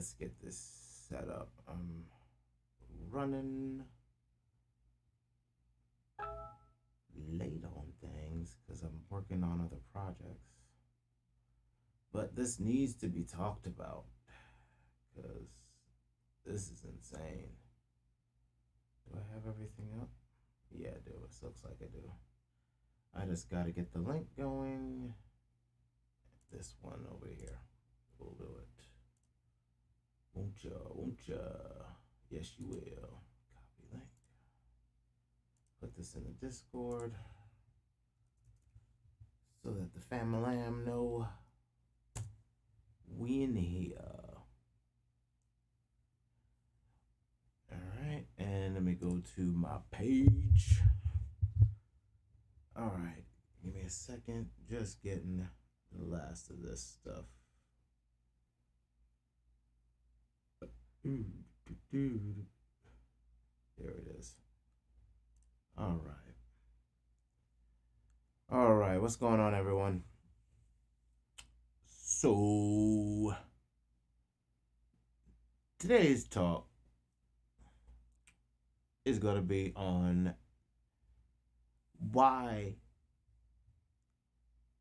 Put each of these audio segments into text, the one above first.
let's get this set up. I'm running late on things because I'm working on other projects. But this needs to be talked about because this is insane. Do I have everything up? Yeah, I do. It looks like I do. I just got to get the link going. This one over here. We'll do it. Won't ya? Won't ya? Yes, you will. Copy link. Put this in the Discord so that the family know we in here. All right, and let me go to my page. All right, give me a second. Just getting the last of this stuff. There it is. All right, what's going on, everyone? So today's talk is going to be on why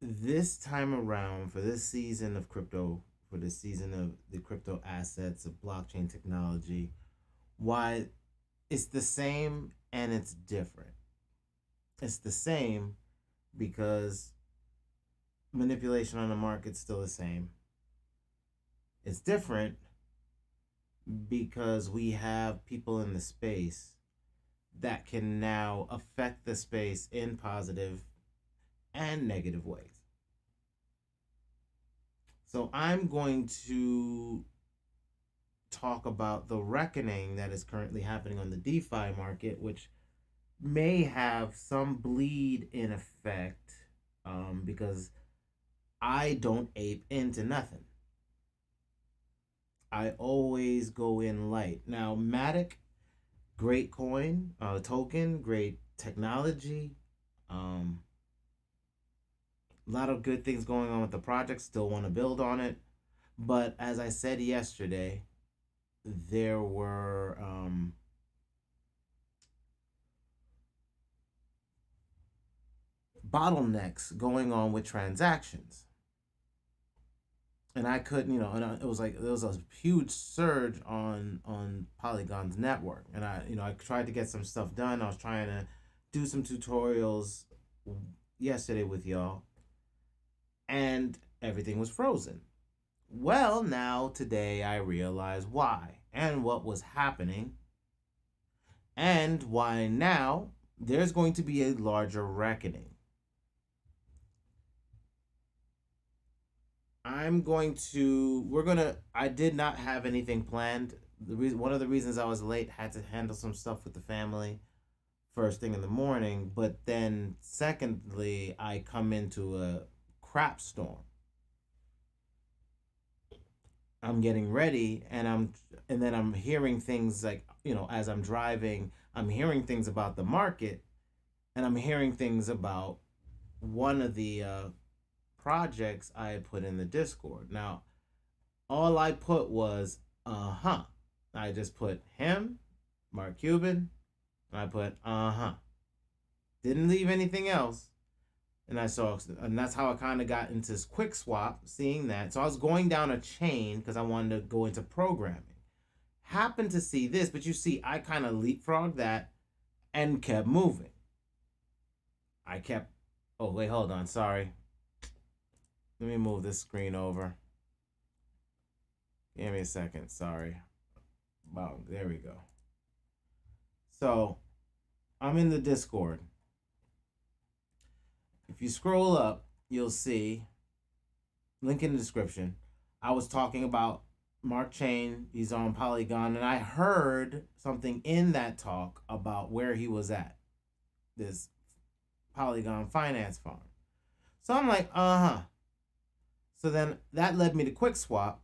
this time around, for this season of crypto, for the season of the crypto assets of blockchain technology, why it's the same and it's different. It's the same because manipulation on the market's still the same. It's different because we have people in the space that can now affect the space in positive and negative ways. So I'm going to talk about the reckoning that is currently happening on the DeFi market, which may have some bleed in effect because I don't ape into nothing. I always go in light. Now, Matic, great coin, token, great technology. A lot of good things going on with the project. Still want to build on it. But as I said yesterday, there were bottlenecks going on with transactions. And I couldn't, and it was like there was a huge surge on Polygon's network. And I tried to get some stuff done. I was trying to do some tutorials yesterday with y'all, and everything was frozen. Well, now today I realize why and what was happening, and why now there's going to be a larger reckoning. I did not have anything planned. One of the reasons I was late, had to handle some stuff with the family first thing in the morning, but then secondly, I come into a crap storm. I'm getting ready and then I'm hearing things like, as I'm driving, I'm hearing things about the market, and I'm hearing things about one of the projects I had put in the Discord. Now, all I put was I just put him, Mark Cuban, and I put didn't leave anything else. And that's how I kind of got into this quick swap, seeing that. So I was going down a chain because I wanted to go into programming. Happened to see this, but you see, I kind of leapfrogged that and kept moving. Oh, wait, hold on, sorry. Let me move this screen over. Give me a second, sorry. Wow, there we go. So, I'm in the Discord. If you scroll up, you'll see, link in the description, I was talking about Mark Chain, he's on Polygon, and I heard something in that talk about where he was at, this Polygon finance farm. So I'm like, So then that led me to QuickSwap,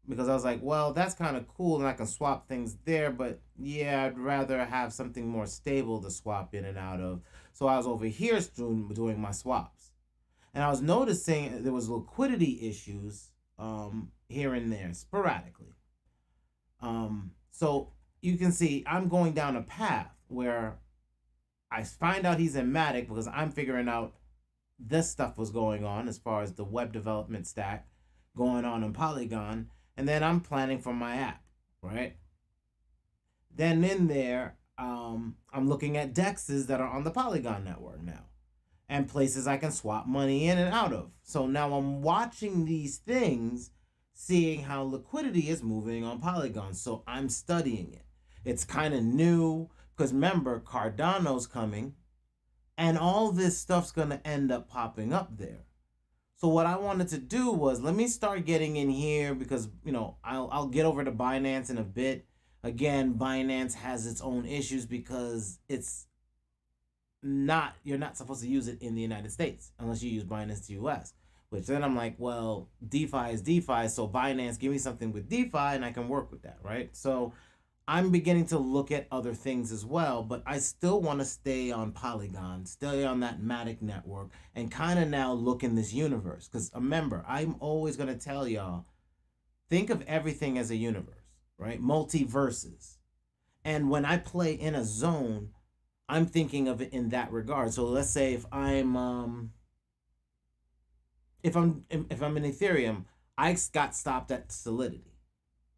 because I was like, well, that's kind of cool and I can swap things there, but yeah, I'd rather have something more stable to swap in and out of. So I was over here doing my swaps. And I was noticing there was liquidity issues here and there sporadically. So you can see I'm going down a path where I find out he's in Matic because I'm figuring out this stuff was going on as far as the web development stack going on in Polygon, and then I'm planning for my app, right? Then in there, I'm looking at dexes that are on the Polygon network now and places I can swap money in and out of. So now I'm watching these things, seeing how liquidity is moving on Polygon. So I'm studying it. It's kind of new because remember, Cardano's coming and all this stuff's going to end up popping up there. So what I wanted to do was let me start getting in here because, I'll get over to Binance in a bit. Again, Binance has its own issues because you're not supposed to use it in the United States unless you use Binance US. Which then I'm like, well, DeFi is DeFi, so Binance, give me something with DeFi and I can work with that, right? So I'm beginning to look at other things as well, but I still want to stay on Polygon, stay on that Matic network, and kind of now look in this universe. Because remember, I'm always going to tell y'all, think of everything as a universe, right? Multiverses. And when I play in a zone, I'm thinking of it in that regard. So let's say if I'm in Ethereum, I got stopped at Solidity,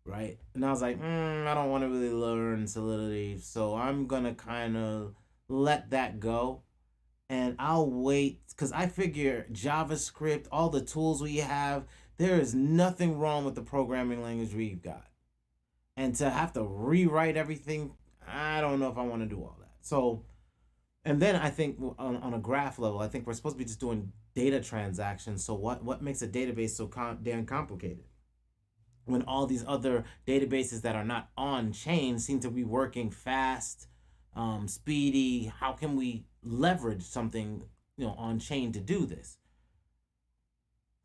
right? And I was like, I don't want to really learn Solidity, so I'm gonna kind of let that go, and I'll wait because I figure JavaScript, all the tools we have, there is nothing wrong with the programming language we've got, and to have to rewrite everything, I don't know if I want to do all that. So, and then I think on a graph level, I think we're supposed to be just doing data transactions. So what makes a database so damn complicated? When all these other databases that are not on chain seem to be working fast, speedy. How can we leverage something on chain to do this?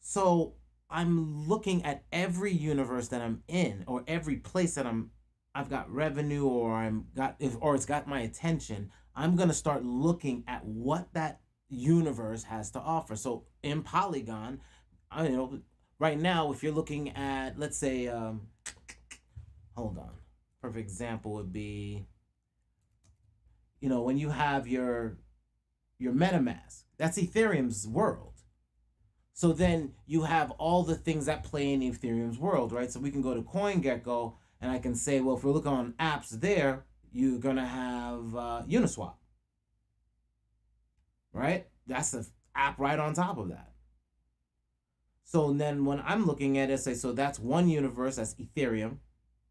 So I'm looking at every universe that I'm in, or every place that I've got revenue, or it's got my attention. I'm gonna start looking at what that universe has to offer. So in Polygon, right now, if you're looking at, let's say, hold on, perfect example would be, when you have your MetaMask, that's Ethereum's world. So then you have all the things that play in Ethereum's world, right? So we can go to CoinGecko and I can say, well, if we're looking on apps there, you're gonna have Uniswap, right? That's the app right on top of that. So then when I'm looking at it, say, so that's one universe, that's Ethereum,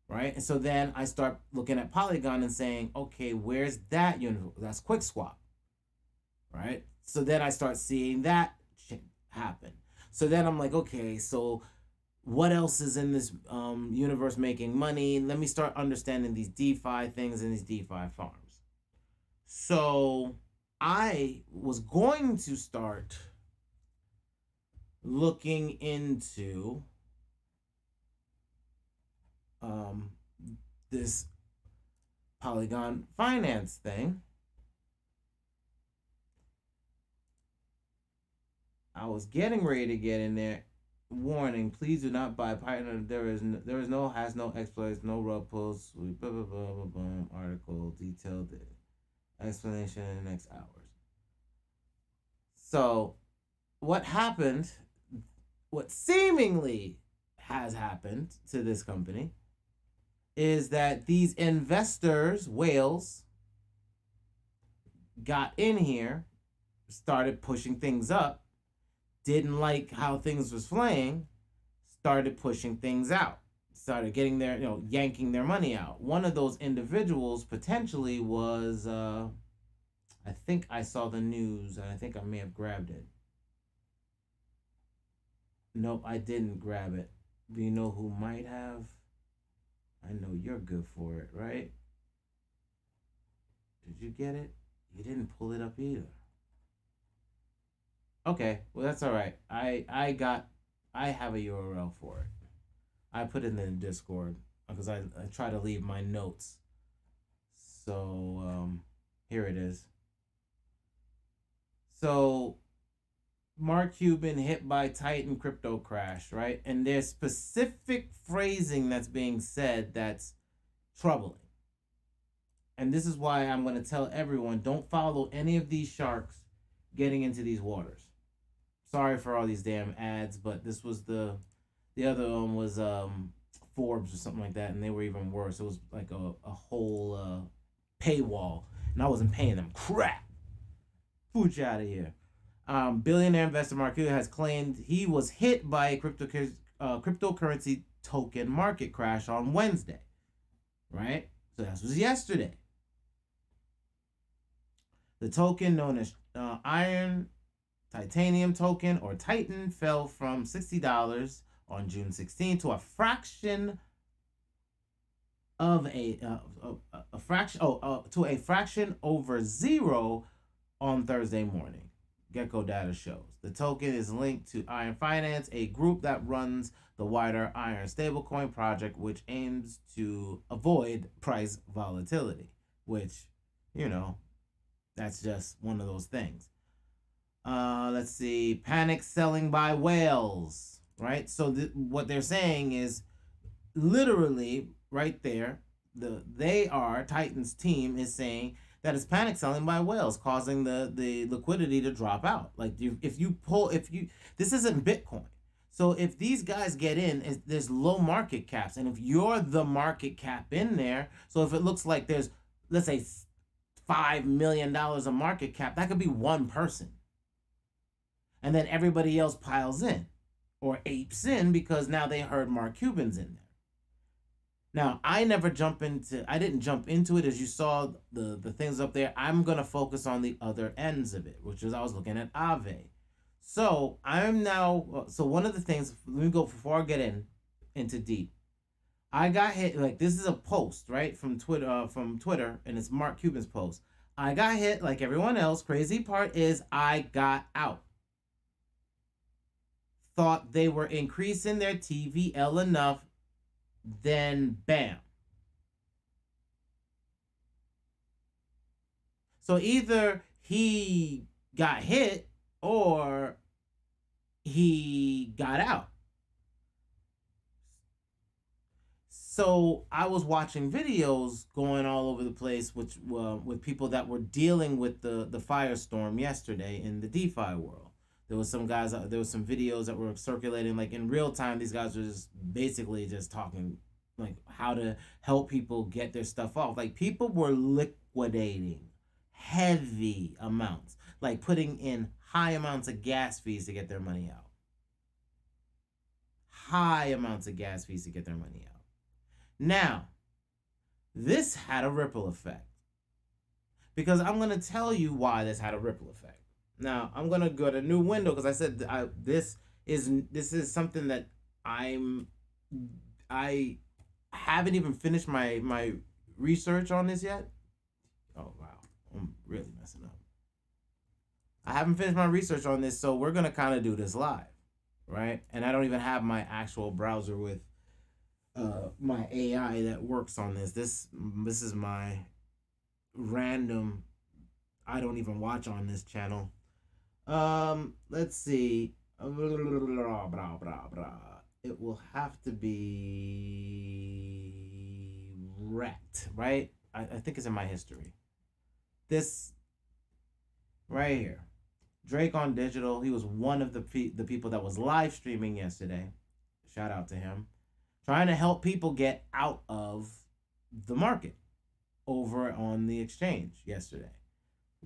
right? And so then I start looking at Polygon and saying, okay, where's that universe? That's QuickSwap, right? So then I start seeing that happen. So then I'm like, okay, so what else is in this universe making money? Let me start understanding these DeFi things and these DeFi farms. So I was going to start looking into this Polygon finance thing. I was getting ready to get in there. Warning, please do not buy Python. Has no exploits, no rug pulls, blah, blah, blah, blah, blah, article, detailed explanation in the next hours. So what happened, what seemingly has happened to this company is that these investors, whales, got in here, started pushing things up, didn't like how things was playing, started pushing things out, started getting their, yanking their money out. One of those individuals potentially was, I think I saw the news and I think I may have grabbed it. Nope, I didn't grab it. Do you know who might have? I know you're good for it, right? Did you get it? You didn't pull it up either. Okay, well that's all right. I have a URL for it. I put it in the Discord because I try to leave my notes. So here it is. So Mark Cuban hit by Titan crypto crash, right? And there's specific phrasing that's being said that's troubling. And this is why I'm going to tell everyone, don't follow any of these sharks getting into these waters. Sorry for all these damn ads, but this was the other one was Forbes or something like that, and they were even worse. It was like a whole paywall, and I wasn't paying them crap. Pooch out of here. Billionaire investor Mark Cuban has claimed he was hit by a cryptocurrency token market crash on Wednesday. Right? So that was yesterday. The token known as Iron Titanium token or Titan fell from $60 on June 16 to a fraction of a fraction over zero on Thursday morning. Gecko data shows. The token is linked to Iron Finance, a group that runs the wider Iron stablecoin project, which aims to avoid price volatility, which, that's just one of those things. Let's see. Panic selling by whales, right? So what they're saying is literally right there, Titan's team is saying that it's panic selling by whales, causing the liquidity to drop out. Like this isn't Bitcoin. So if these guys get in, there's low market caps. And if you're the market cap in there, so if it looks like there's, let's say, $5 million of market cap, that could be one person. And then everybody else piles in or apes in because now they heard Mark Cuban's in there. Now, I didn't jump into it. As you saw the things up there, I'm going to focus on the other ends of it, which is I was looking at Aave. So one of the things, let me go before I get into deep. I got hit, like this is a post, right, from Twitter, and it's Mark Cuban's post. I got hit like everyone else. Crazy part is I got out. Thought they were increasing their TVL enough, then bam. So either he got hit or he got out. So I was watching videos going all over the place, with people that were dealing with the firestorm yesterday in the DeFi world. There was some videos that were circulating like in real time. These guys were just basically just talking like how to help people get their stuff off. Like people were liquidating heavy amounts, like putting in high amounts of gas fees to get their money out. High amounts of gas fees to get their money out. Now, this had a ripple effect. Because I'm going to tell you why this had a ripple effect. Now, I'm going to go to a new window because I said this is something that I haven't even finished my research on this yet. Oh, wow. I'm really messing up. I haven't finished my research on this, so we're going to kind of do this live, right? And I don't even have my actual browser with my AI that works on this. This is my random, I don't even watch on this channel. Let's see. It will have to be REKT, right? I think it's in my history. This right here. Drake on Digital. He was one of the people that was live streaming yesterday. Shout out to him. Trying to help people get out of the market over on the exchange yesterday.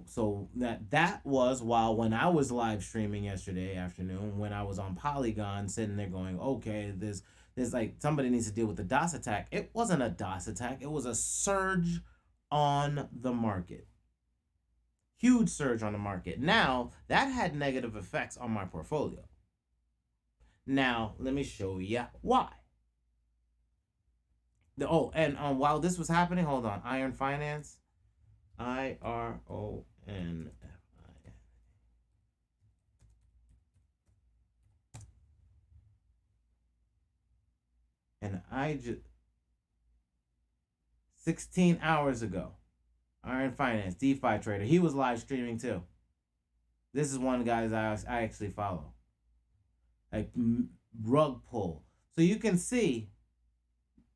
So that was when I was live streaming yesterday afternoon, when I was on Polygon sitting there going, okay, there's like somebody needs to deal with the DOS attack. It wasn't a DOS attack. It was a surge on the market. Huge surge on the market. Now, that had negative effects on my portfolio. Now, let me show you why. While this was happening, hold on. Iron Finance. IRONFI. And 16 hours ago, Iron Finance, DeFi trader, he was live streaming too. This is one of the guys I actually follow. Like rug pull. So you can see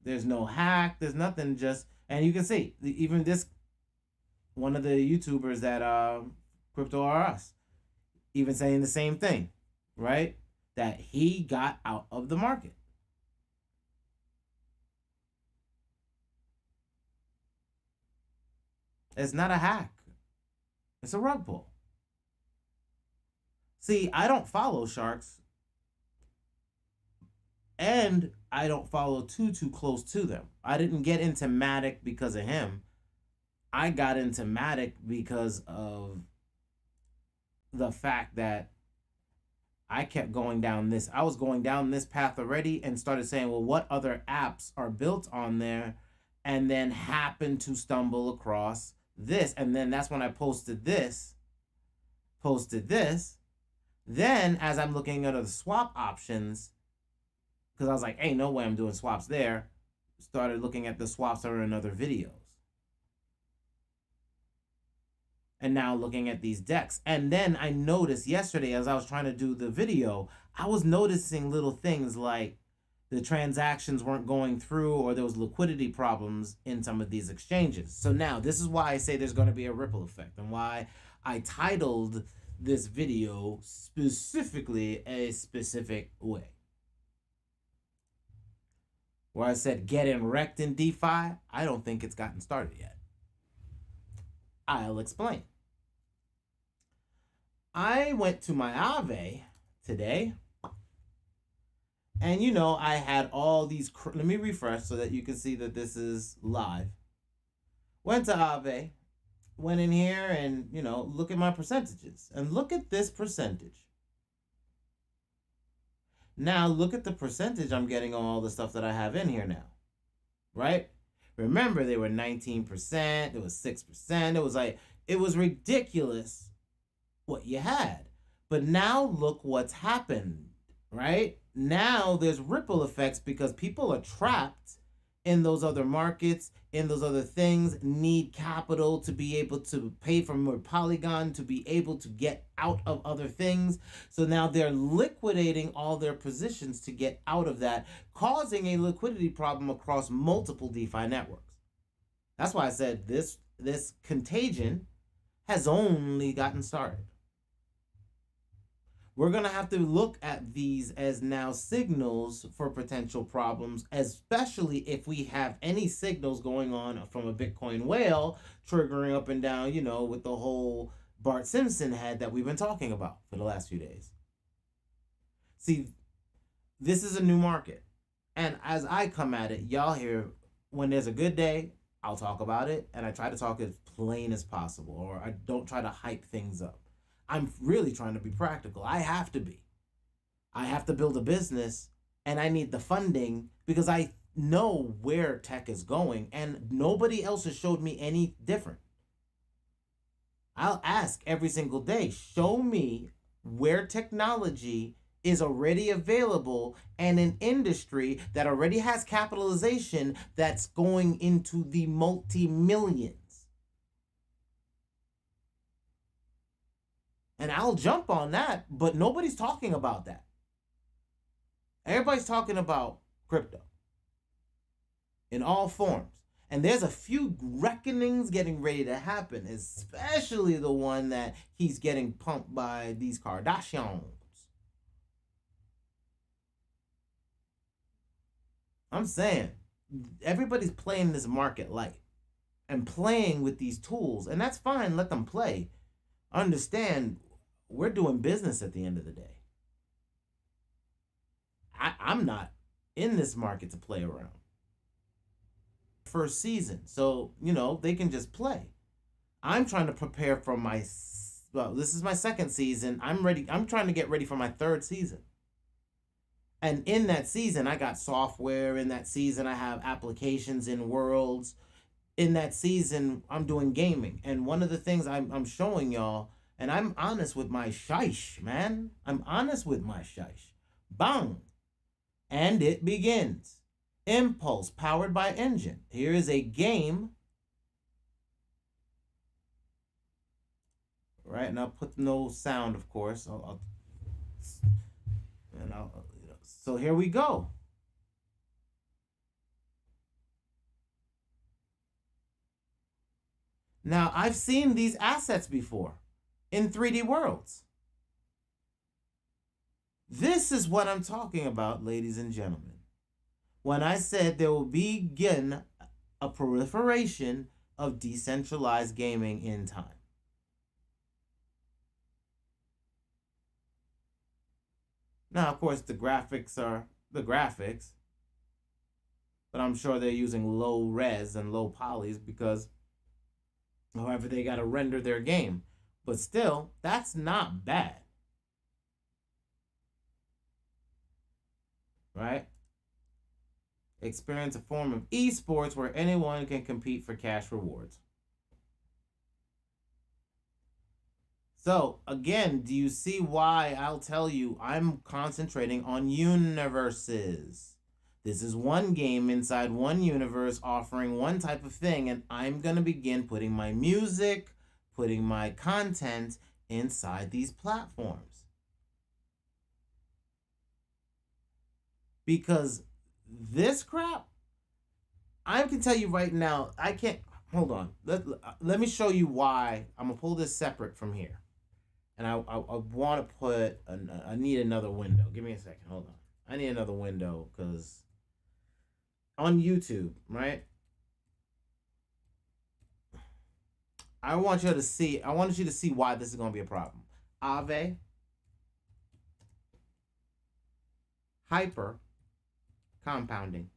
There's no hack. There's nothing. Just, and you can see even this one of the YouTubers that Crypto R Us even saying the same thing, right? That he got out of the market. It's not a hack. It's a rug pull. See, I don't follow sharks, and I don't follow too close to them. I didn't get into Matic because of him. I got into Matic because of the fact that I kept going down this. I was going down this path already and started saying, well, what other apps are built on there? And then happened to stumble across this. And then that's when I posted this. Then as I'm looking at the swap options, because I was like, hey, no way I'm doing swaps there. Started looking at the swaps that are in other videos. And now looking at these decks. And then I noticed yesterday as I was trying to do the video, I was noticing little things like the transactions weren't going through, or there was liquidity problems in some of these exchanges. So now this is why I say there's going to be a ripple effect, and why I titled this video specifically a specific way. Where I said getting wrecked in DeFi, I don't think it's gotten started yet. I'll explain. I went to my Aave today, and I had all these. Let me refresh so that you can see that this is live. Went to Aave, went in here, and look at my percentages, and look at this percentage. Now look at the percentage I'm getting on all the stuff that I have in here now, right? Remember, they were 19%, it was 6%. It was ridiculous what you had. But now look what's happened, right? Now there's ripple effects because people are trapped in those other markets, in those other things, need capital to be able to pay for more Polygon, to be able to get out of other things. So now they're liquidating all their positions to get out of that, causing a liquidity problem across multiple DeFi networks. That's why I said this contagion has only gotten started. We're going to have to look at these as now signals for potential problems, especially if we have any signals going on from a Bitcoin whale triggering up and down, with the whole Bart Simpson head that we've been talking about for the last few days. See, this is a new market. And as I come at it, y'all hear, when there's a good day, I'll talk about it. And I try to talk as plain as possible, or I don't try to hype things up. I'm really trying to be practical. I have to be. I have to build a business, and I need the funding because I know where tech is going, and nobody else has showed me any different. I'll ask every single day, show me where technology is already available and an industry that already has capitalization that's going into the multi-millions. And I'll jump on that, but nobody's talking about that. Everybody's talking about crypto in all forms. And there's a few reckonings getting ready to happen, especially the one that he's getting pumped by these Kardashians. I'm saying, everybody's playing this market light and playing with these tools, and that's fine, let them play. Understand, we're doing business at the end of the day. I'm not in this market to play around. First season, so they can just play. I'm trying to prepare for this is my second season. I'm ready. I'm trying to get ready for my third season. And in that season, I got software. In that season, I have applications in worlds. In that season, I'm doing gaming. And one of the things I'm showing y'all, and I'm honest with my shish, man. I'm honest with my shish. Bang. And it begins. Impulse, powered by Engine. Here is a game. Right, and I'll put no sound, of course. So here we go. Now, I've seen these assets before in 3D worlds. This is what I'm talking about, ladies and gentlemen. When I said there will begin a proliferation of decentralized gaming in time. Now, of course, the graphics are the graphics, but I'm sure they're using low res and low polys because however they got to render their game. But still, that's not bad. Right? Experience a form of esports where anyone can compete for cash rewards. So, again, do you see why I'll tell you I'm concentrating on universes? This is one game inside one universe offering one type of thing, and I'm going to begin putting my music, putting my content inside these platforms. Because this crap, I can tell you right now, I can't, hold on. Let me show you why. I'm going to pull this separate from here. And I want to put, I need another window. Give me a second, hold on. I need another window because on YouTube, right? I want you to see why this is going to be a problem. Aave, hyper, compounding.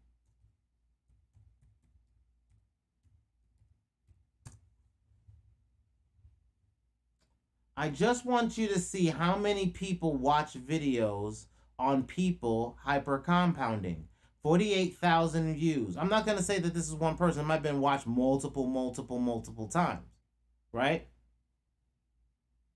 I just want you to see how many people watch videos on people hyper compounding. 48,000 views. I'm not going to say that this is one person. It might have been watched multiple times, right?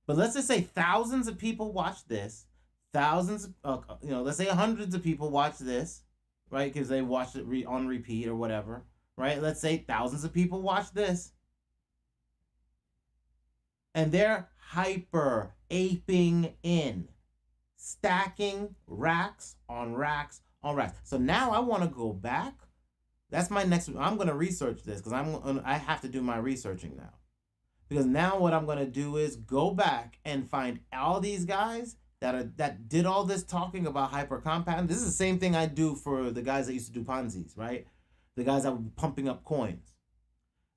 But let's just say thousands of people watch this. Thousands, let's say hundreds of people watch this, right? Because they watched it on repeat or whatever, right? Let's say thousands of people watch this. And they're hyper aping in, stacking racks on racks on racks. So now I want to go back. That's my next. I'm going to research this because I have to do my researching now. Because now what I'm going to do is go back and find all these guys that did all this talking about hyper compound. This is the same thing I do for the guys that used to do Ponzi's, right? The guys that were pumping up coins.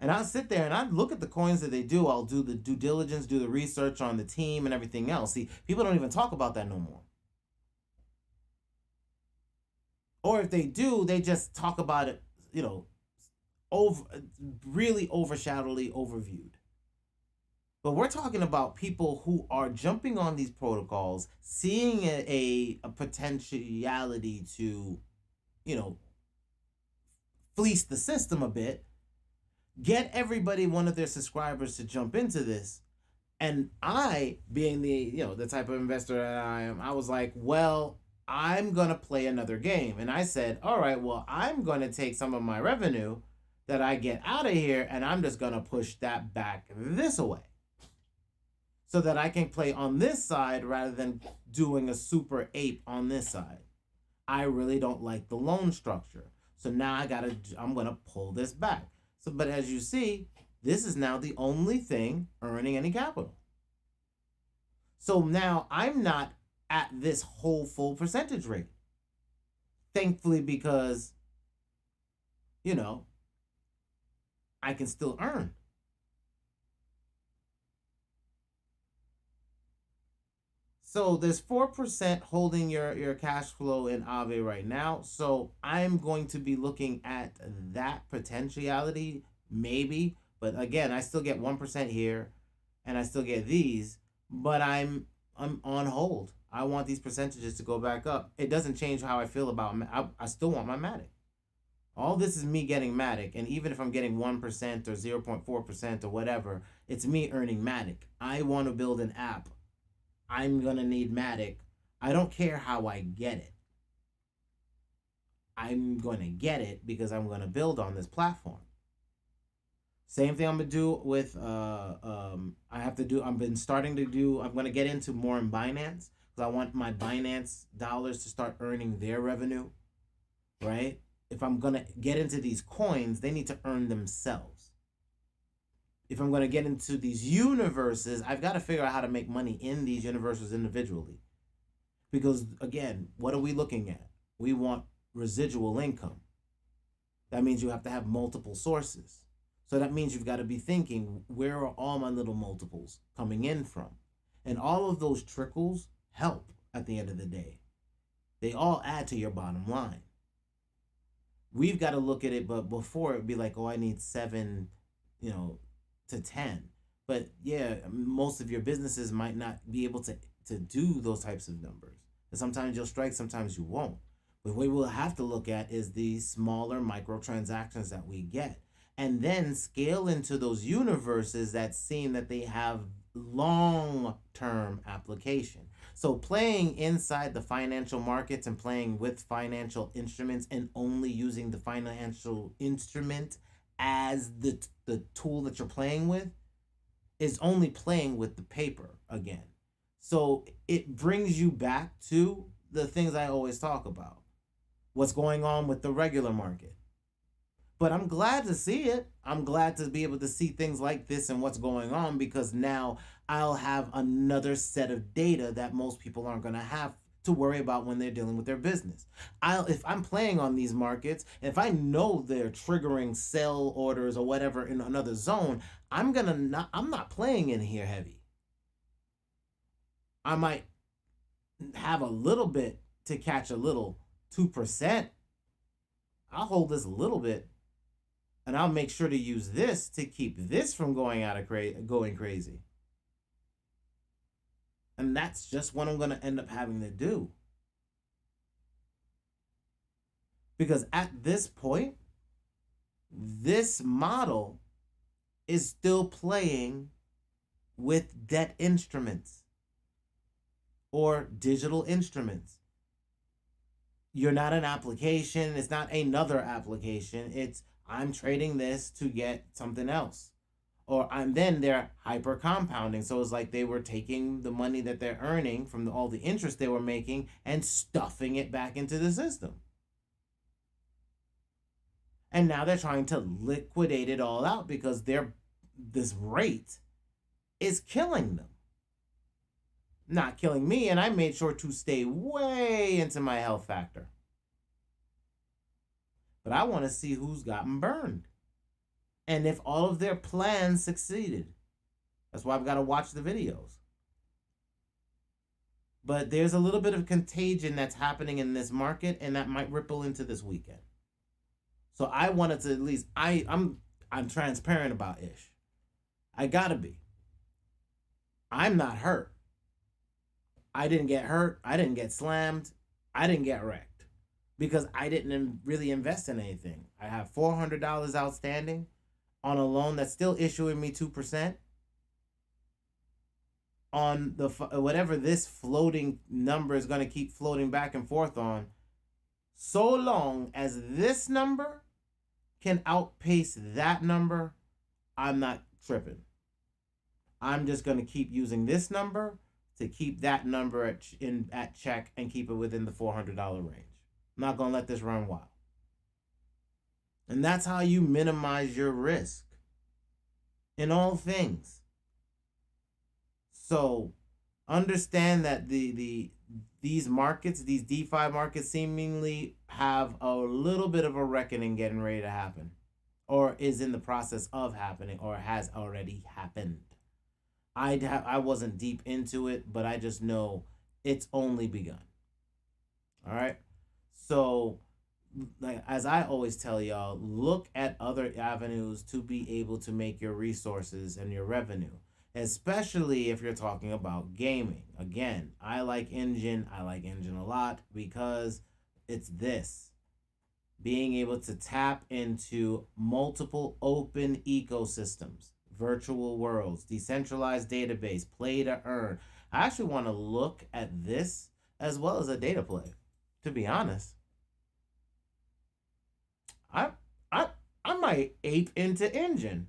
And I'll sit there and I look at the coins that they do. I'll do the due diligence, do the research on the team and everything else. See, people don't even talk about that no more. Or if they do, they just talk about it, really overshadowedly overviewed. But we're talking about people who are jumping on these protocols, seeing a potentiality to, fleece the system a bit, get everybody, one of their subscribers, to jump into this. And I, being the type of investor that I am, I was like, well, I'm going to play another game. And I said, all right, well, I'm going to take some of my revenue that I get out of here, and I'm just going to push that back this way so that I can play on this side rather than doing a super ape on this side. I really don't like the loan structure. So now I'm going to pull this back. So, but as you see, this is now the only thing earning any capital. So now I'm not at this whole full percentage rate. Thankfully, because, I can still earn. So there's 4% holding your cash flow in Aave right now. So I'm going to be looking at that potentiality, maybe. But again, I still get 1% here, and I still get these. But I'm on hold. I want these percentages to go back up. It doesn't change how I feel about. I still want my Matic. All this is me getting Matic, and even if I'm getting 1% or 0.4% or whatever, it's me earning Matic. I want to build an app. I'm going to need Matic. I don't care how I get it. I'm going to get it because I'm going to build on this platform. Same thing I'm going to do with, I'm going to get into more in Binance because I want my Binance dollars to start earning their revenue, right? If I'm going to get into these coins, they need to earn themselves. if I'm going to get into these universes, I've got to figure out how to make money in these universes individually. Because again, what are we looking at? We want residual income. That means you have to have multiple sources. So that means you've got to be thinking, where are all my little multiples coming in from? And all of those trickles help at the end of the day. They all add to your bottom line. We've got to look at it, but before it'd be like, oh, I need 7, to 10. But yeah, most of your businesses might not be able to do those types of numbers. And sometimes you'll strike, sometimes you won't. But what we'll have to look at is these smaller microtransactions that we get, and then scale into those universes that seem that they have long-term application. So playing inside the financial markets and playing with financial instruments and only using the financial instrument as the tool that you're playing with is only playing with the paper again. So it brings you back to the things I always talk about. What's going on with the regular market. But I'm glad to see it. I'm glad to be able to see things like this and what's going on, because now I'll have another set of data that most people aren't going to have to worry about when they're dealing with their business. If I'm playing on these markets, if I know they're triggering sell orders or whatever in another zone, I'm not playing in here heavy. I might have a little bit to catch a little 2%. I'll hold this a little bit, and I'll make sure to use this to keep this from going going crazy. And that's just what I'm going to end up having to do. Because at this point, this model is still playing with debt instruments or digital instruments. You're not an application. It's not another application. It's I'm trading this to get something else. Or they're hyper compounding. So it's like they were taking the money that they're earning from all the interest they were making and stuffing it back into the system. And now they're trying to liquidate it all out because this rate is killing them. Not killing me, and I made sure to stay way into my health factor. But I want to see who's gotten burned. And if all of their plans succeeded. That's why I've got to watch the videos. But there's a little bit of contagion that's happening in this market, and that might ripple into this weekend. So I wanted to at least, I'm transparent about ish. I gotta be. I'm not hurt. I didn't get hurt. I didn't get slammed. I didn't get wrecked because I didn't really invest in anything. I have $400 outstanding on a loan that's still issuing me 2% on the whatever this floating number is going to keep floating back and forth on, so long as this number can outpace that number, I'm not tripping. I'm just going to keep using this number to keep that number at check and keep it within the $400 range. I'm not going to let this run wild. And that's how you minimize your risk in all things. So understand that these markets, these DeFi markets, seemingly have a little bit of a reckoning getting ready to happen, or is in the process of happening, or has already happened. I wasn't deep into it, but I just know it's only begun. All right. So, like, as I always tell y'all, look at other avenues to be able to make your resources and your revenue, especially if you're talking about gaming. Again, I like Engine. I like Engine a lot because it's this. Being able to tap into multiple open ecosystems, virtual worlds, decentralized database, play to earn. I actually want to look at this as well as a data play, to be honest. I might ape into Engine.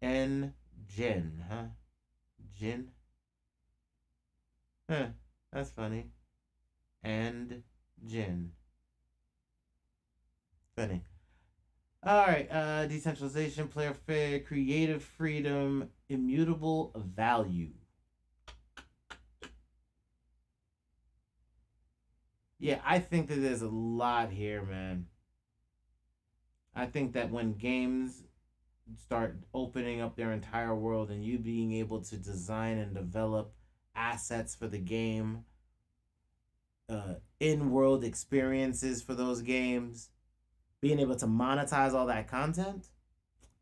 Engine, huh? Jin? Huh, that's funny. And Jin. Funny. All right, decentralization, player fair, creative freedom, immutable value. Yeah, I think that there's a lot here, man. I think that when games start opening up their entire world and you being able to design and develop assets for the game, in-world experiences for those games, being able to monetize all that content,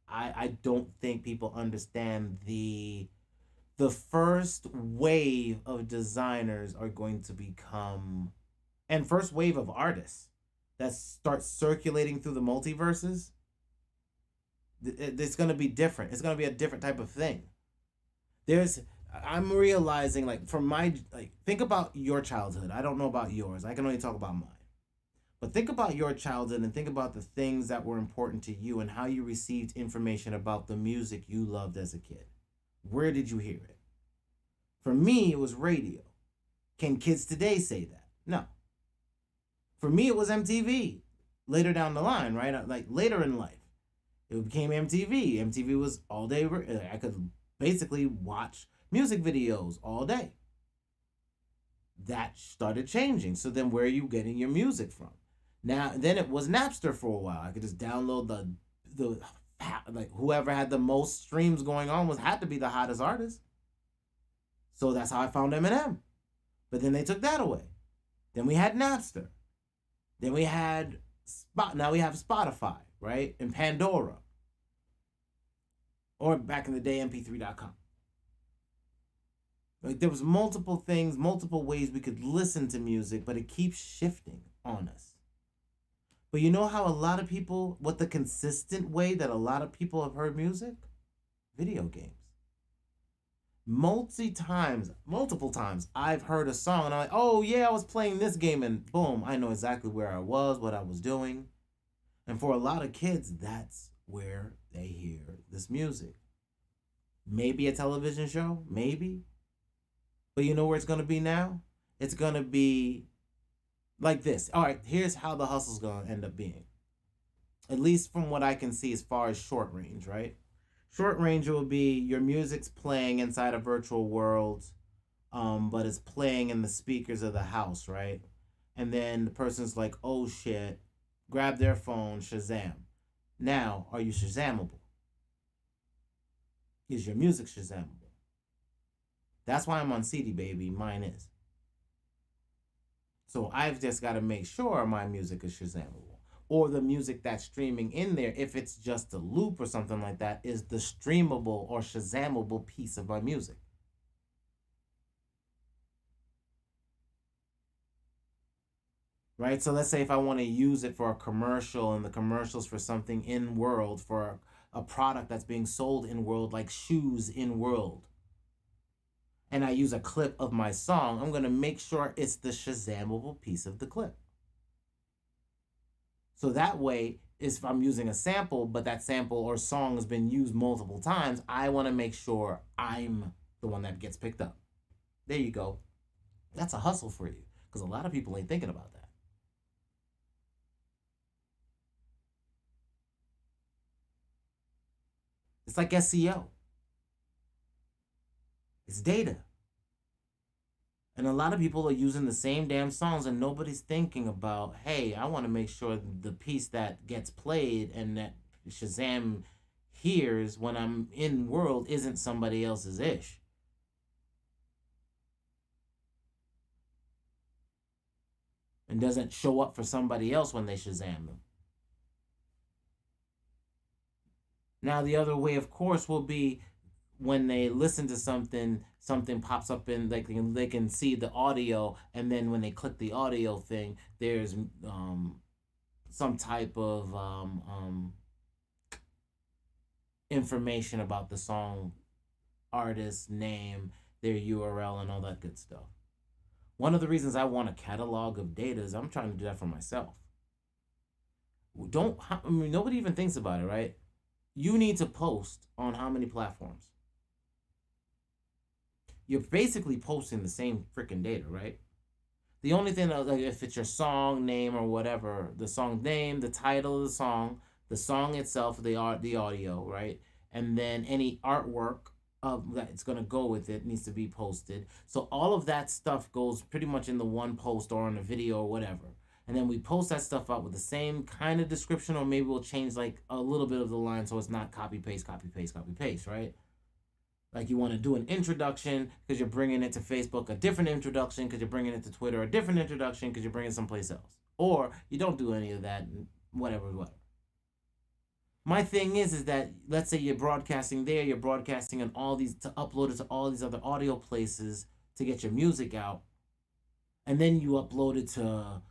I don't think people understand the first wave of designers are going to become, and first wave of artists that start circulating through the multiverses. It's going to be different. It's going to be a different type of thing. There's I'm realizing, like, from my, like, think about your childhood. I don't know about yours. I can only talk about mine. But think about your childhood and think about the things that were important to you and how you received information about the music you loved as a kid. Where did you hear it? For me, it was radio. Can kids today say that? No. For me, it was MTV. Later down the line, right? Like later in life, it became MTV. MTV was all day. I could basically watch music videos all day. That started changing. So then, where are you getting your music from? Now, then it was Napster for a while. I could just download the like whoever had the most streams going on had to be the hottest artist. So that's how I found Eminem. But then they took that away. Then we had Napster. Then we had Now we have Spotify, right? And Pandora. Or back in the day, MP3.com. Like, there was multiple things, multiple ways we could listen to music, but it keeps shifting on us. But you know how a lot of people, what the consistent way that a lot of people have heard music? Video games. Multiple times, I've heard a song and I'm like, oh yeah, I was playing this game, and boom, I know exactly where I was, what I was doing. And for a lot of kids, that's where they hear this music. Maybe a television show, maybe. But you know where it's going to be now? It's going to be like this. All right, here's how the hustle's going to end up being. At least from what I can see as far as short range, right? Short range will be your music's playing inside a virtual world, but it's playing in the speakers of the house, right? And then the person's like, oh shit, grab their phone, Shazam. Now, are you Shazamable? Is your music Shazamable? That's why I'm on CD, baby. Mine is. So I've just got to make sure my music is Shazamable. Or the music that's streaming in there, if it's just a loop or something like that, is the streamable or Shazamable piece of my music. Right? So let's say if I want to use it for a commercial and the commercial's for something in world, for a product that's being sold in world, like shoes in world, and I use a clip of my song, I'm going to make sure it's the Shazamable piece of the clip. So that way, if I'm using a sample, but that sample or song has been used multiple times, I want to make sure I'm the one that gets picked up. There you go. That's a hustle for you, because a lot of people ain't thinking about that. It's like SEO. It's data. And a lot of people are using the same damn songs and nobody's thinking about, hey, I want to make sure the piece that gets played and that Shazam hears when I'm in world isn't somebody else's ish. And doesn't show up for somebody else when they Shazam them. Now, the other way, of course, will be when they listen to something pops up in, like, they can see the audio, and then when they click the audio thing, there's some type of information about the song artist name, their URL, and all that good stuff. One of the reasons I want a catalog of data is I'm trying to do that for myself. Nobody even thinks about it, right? You need to post on how many platforms? You're basically posting the same freaking data, right? The only thing, like, if it's your song name or whatever, the song name, the title of the song, the song itself, the audio, right? And then any artwork of that it's gonna go with it needs to be posted. So all of that stuff goes pretty much in the one post or on a video or whatever. And then we post that stuff out with the same kind of description, or maybe we'll change like a little bit of the line so it's not copy paste, copy paste, copy paste, right? Like you want to do an introduction because you're bringing it to Facebook, a different introduction because you're bringing it to Twitter, a different introduction because you're bringing it someplace else. Or you don't do any of that, whatever. My thing is that let's say you're broadcasting there, you're broadcasting on all these, to upload it to all these other audio places to get your music out, and then you upload it to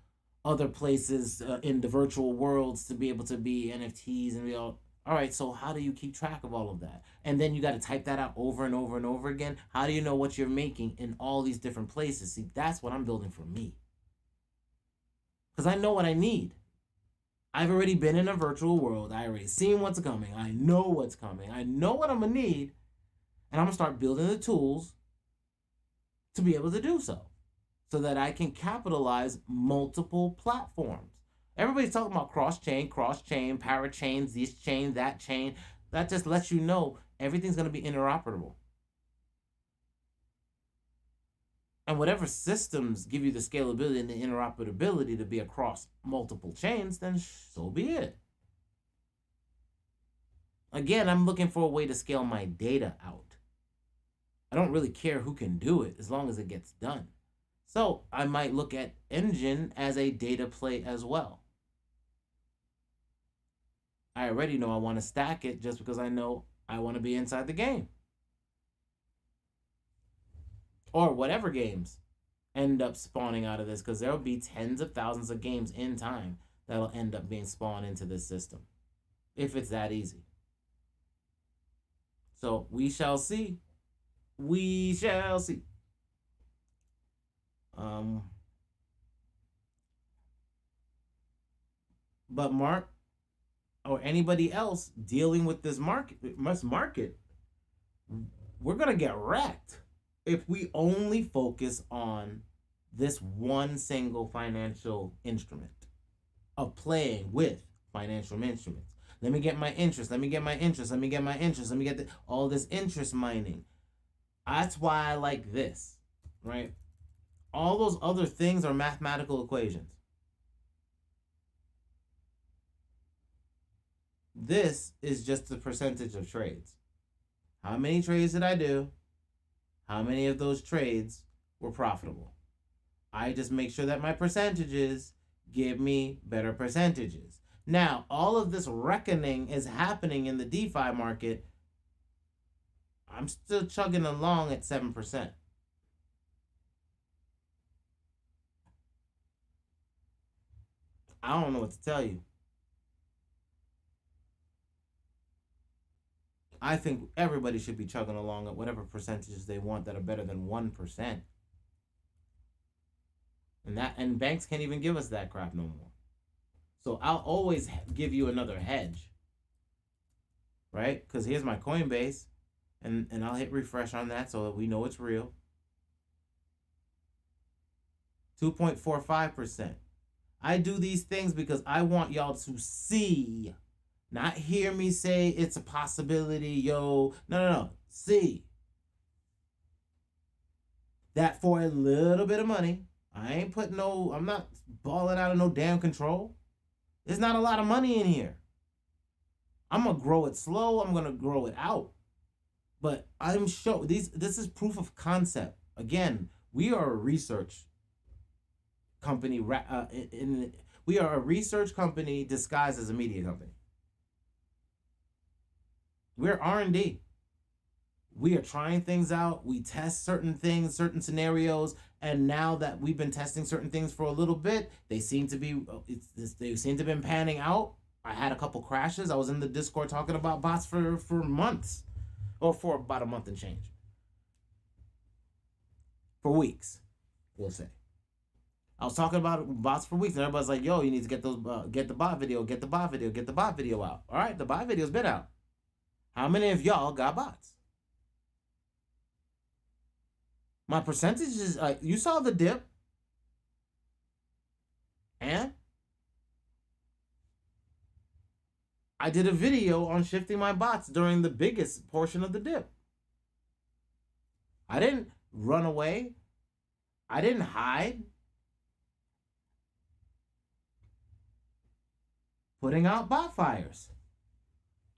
other places in the virtual worlds to be able to be NFTs and be all right, so how do you keep track of all of that? And then you got to type that out over and over and over again. How do you know what you're making in all these different places? See, that's what I'm building for me. Because I know what I need. I've already been in a virtual world. I already seen what's coming. I know what's coming. I know what I'm going to need. And I'm going to start building the tools to be able to do so that I can capitalize multiple platforms. Everybody's talking about cross-chain, parachains, this chain, that chain. That just lets you know everything's going to be interoperable. And whatever systems give you the scalability and the interoperability to be across multiple chains, then so be it. Again, I'm looking for a way to scale my data out. I don't really care who can do it as long as it gets done. So I might look at Engine as a data play as well. I already know I want to stack it just because I know I want to be inside the game. Or whatever games end up spawning out of this, because there will be tens of thousands of games in time that'll end up being spawned into this system, if it's that easy. So we shall see. We shall see. But Mark, or anybody else dealing with this market, we're going to get wrecked if we only focus on this one single financial instrument of playing with financial instruments. Let me get my interest. Let me get my interest. Let me get my interest. Let me get all this interest mining. That's why I like this, right? All those other things are mathematical equations. This is just the percentage of trades. How many trades did I do? How many of those trades were profitable? I just make sure that my percentages give me better percentages. Now, all of this reckoning is happening in the DeFi market. I'm still chugging along at 7%. I don't know what to tell you. I think everybody should be chugging along at whatever percentages they want that are better than 1%. And banks can't even give us that crap no more. So I'll always give you another hedge. Right? Because here's my Coinbase. And I'll hit refresh on that so that we know it's real. 2.45%. I do these things because I want y'all to see, not hear me say it's a possibility, yo. No. See that for a little bit of money, I'm not balling out of no damn control. There's not a lot of money in here. I'm going to grow it slow. I'm going to grow it out. But I'm sure this is proof of concept. Again, we are a research company. We are a research company disguised as a media company. We're R&D. We are trying things out. We test certain things, certain scenarios, and now that we've been testing certain things for a little bit, they seem to be panning out. I had a couple crashes. I was in the Discord talking about bots for months, or for about a month and change. For weeks, we'll say. I was talking about bots for weeks, and everybody's like, "Yo, you need to get those, get the bot video out." All right, the bot video's been out. How many of y'all got bots? My percentage is, you saw the dip. And I did a video on shifting my bots during the biggest portion of the dip. I didn't run away. I didn't hide. Putting out bot fires.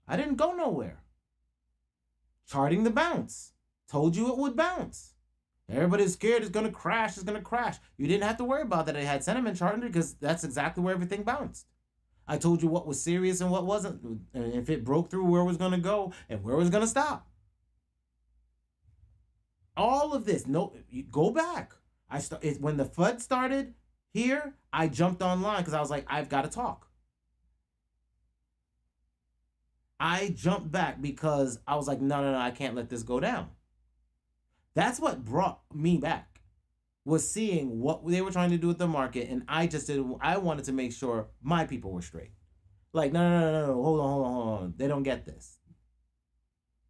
I didn't go nowhere. Charting the bounce. Told you it would bounce. Everybody's scared it's going to crash. It's going to crash. You didn't have to worry about that. It had sentiment charting because that's exactly where everything bounced. I told you what was serious and what wasn't. And if it broke through, where it was going to go and where it was going to stop. All of this. No, go back. When the FUD started here, I jumped online because I was like, I've got to talk. I jumped back because I was like, no, I can't let this go down. That's what brought me back, was seeing what they were trying to do with the market, and I wanted to make sure my people were straight. Like, no, hold on. They don't get this.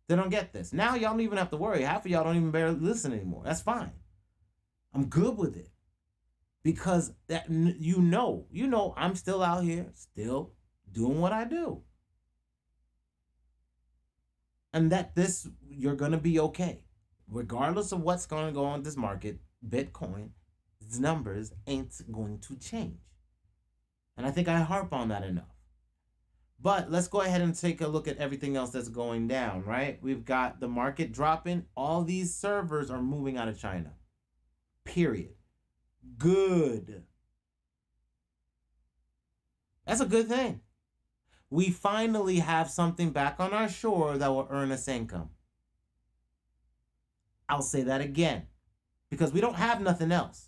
They don't get this. Now y'all don't even have to worry. Half of y'all don't even barely listen anymore. That's fine. I'm good with it. Because that you know I'm still out here, still doing what I do. And that you're going to be okay. Regardless of what's going to go on in this market, Bitcoin's numbers ain't going to change. And I think I harp on that enough. But let's go ahead and take a look at everything else that's going down, right? We've got the market dropping. All these servers are moving out of China. Period. Good. That's a good thing. We finally have something back on our shore that will earn us income. I'll say that again, because we don't have nothing else.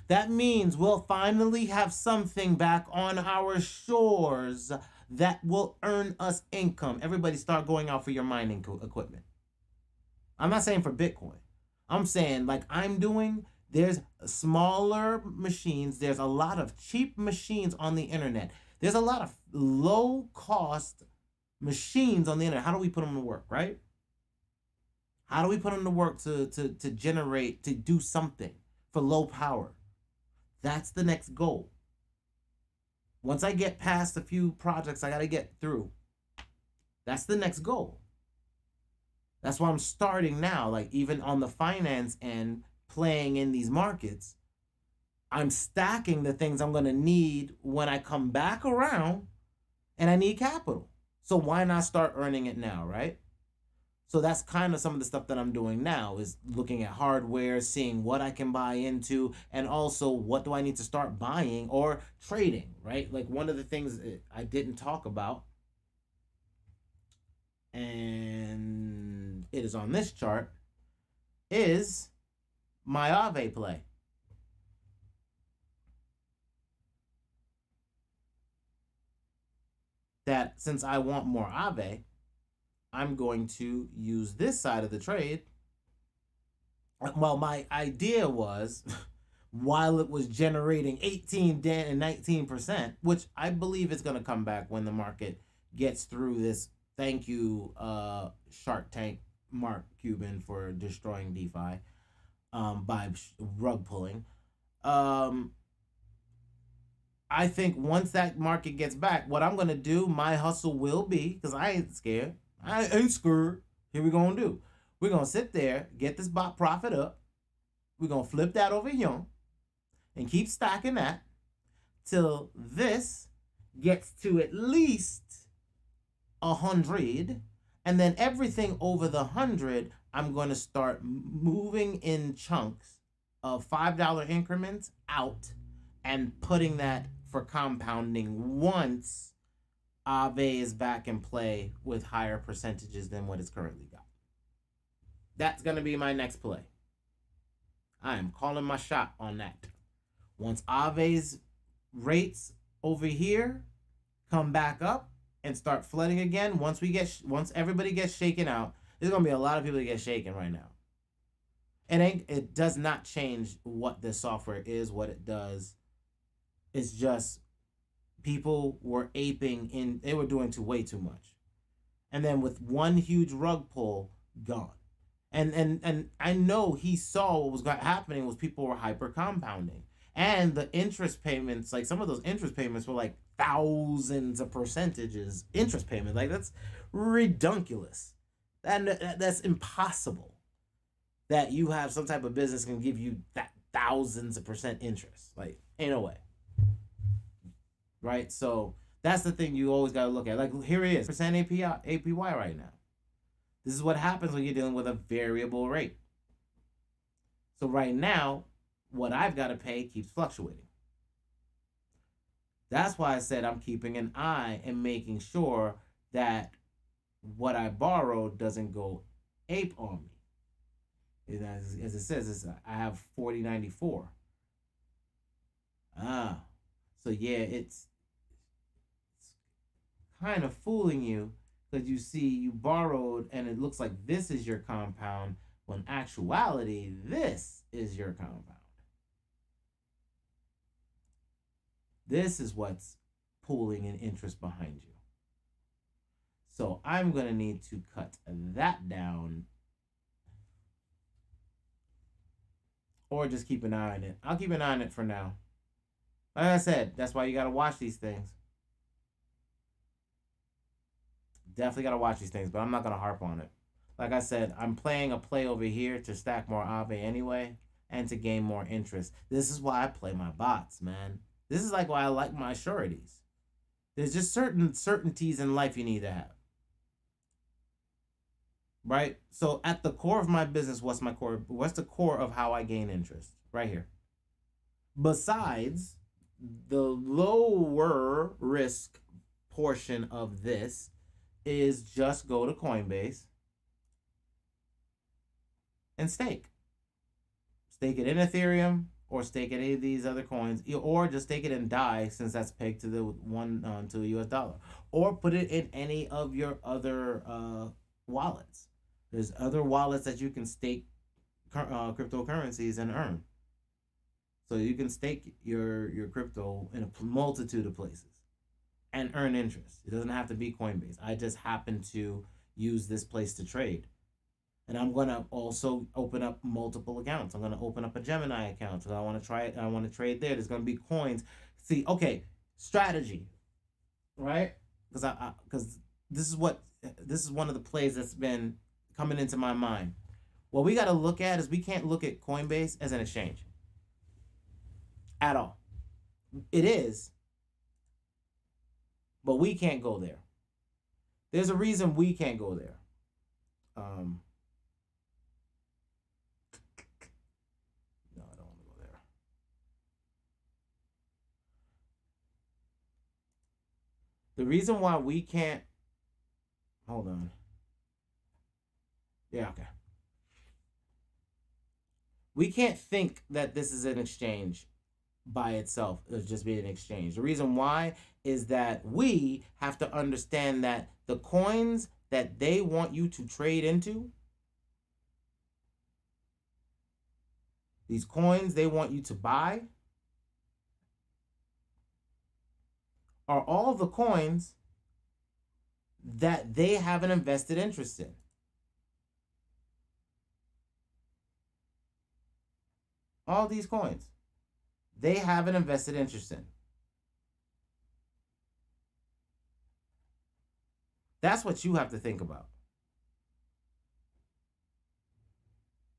That means we'll finally have something back on our shores that will earn us income. Everybody start going out for your mining equipment. I'm not saying for Bitcoin. I'm saying, like I'm doing, there's smaller machines. There's a lot of cheap machines on the internet. There's a lot of low-cost machines on the internet. How do we put them to work, right? How do we put them to work to generate, to do something for low power? That's the next goal. Once I get past a few projects I got to get through, that's the next goal. That's why I'm starting now, like even on the finance end, playing in these markets. I'm stacking the things I'm going to need when I come back around, and I need capital. So why not start earning it now, right? So that's kind of some of the stuff that I'm doing now, is looking at hardware, seeing what I can buy into, and also what do I need to start buying or trading, right? Like one of the things I didn't talk about, and it is on this chart, is my Aave play. That since I want more Aave, I'm going to use this side of the trade. Well, my idea was, while it was generating 18 and 19%, which I believe is going to come back when the market gets through this. Thank you, Shark Tank, Mark Cuban, for destroying DeFi by rug pulling. I think once that market gets back, what I'm going to do, my hustle will be, because I ain't scared. I ain't scared. Here we going to do. We're going to sit there, get this bot profit up. We're going to flip that over here and keep stacking that till this gets to at least 100. And then everything over the 100, I'm going to start moving in chunks of $5 increments out and putting that for compounding once Aave is back in play with higher percentages than what it's currently got. That's going to be my next play. I am calling my shot on that. Once Aave's rates over here come back up and start flooding again, once everybody gets shaken out, there's going to be a lot of people that get shaken right now. It does not change what the software is, what it does. It's just people were they were doing way too much. And then with one huge rug pull, gone. And I know he saw what was happening was people were hyper compounding. And the interest payments, like some of those interest payments were like thousands of percentages interest payment. Like, that's redunculous. That's impossible that you have some type of business can give you that thousands of percent interest. Like, ain't no way. Right? So that's the thing you always got to look at. Like, here it is, percent APY right now. This is what happens when you're dealing with a variable rate. So right now, what I've got to pay keeps fluctuating. That's why I said I'm keeping an eye and making sure that what I borrowed doesn't go ape on me. As it says, I have 4094. So yeah, it's kind of fooling you because you see you borrowed and it looks like this is your compound when in actuality this is your compound. This is what's pooling in interest behind you. So I'm going to need to cut that down or just keep an eye on it. I'll keep an eye on it for now. Like I said, that's why you got to watch these things. Definitely got to watch these things, but I'm not going to harp on it. Like I said, I'm playing a play over here to stack more Aave anyway and to gain more interest. This is why I play my bots, man. This is like why I like my sureties. There's just certain certainties in life you need to have. Right? So at the core of my business, what's the core of how I gain interest? Right here. Besides the lower risk portion of this is just go to Coinbase and stake. Stake it in Ethereum or stake it in any of these other coins, or just stake it in DAI since that's pegged to the to the US dollar, or put it in any of your other wallets. There's other wallets that you can stake cryptocurrencies and earn. So you can stake your crypto in a multitude of places and earn interest. It doesn't have to be Coinbase. I just happen to use this place to trade. And I'm going to also open up multiple accounts. I'm going to open up a Gemini account. So I want to try it. I want to trade there. There's going to be coins. See, okay, strategy, right? Because this is one of the plays that's been coming into my mind. What we got to look at is we can't look at Coinbase as an exchange at all. It is, but we can't go there. There's a reason we can't go there. No, I don't want to go there. The reason why we can't, hold on. Yeah, okay. We can't think that this is an exchange by itself. It's just being an exchange. The reason why is that we have to understand that the coins that they want you to trade into, these coins they want you to buy, are all the coins that they have an invested interest in. All these coins they have an invested interest in. That's what you have to think about.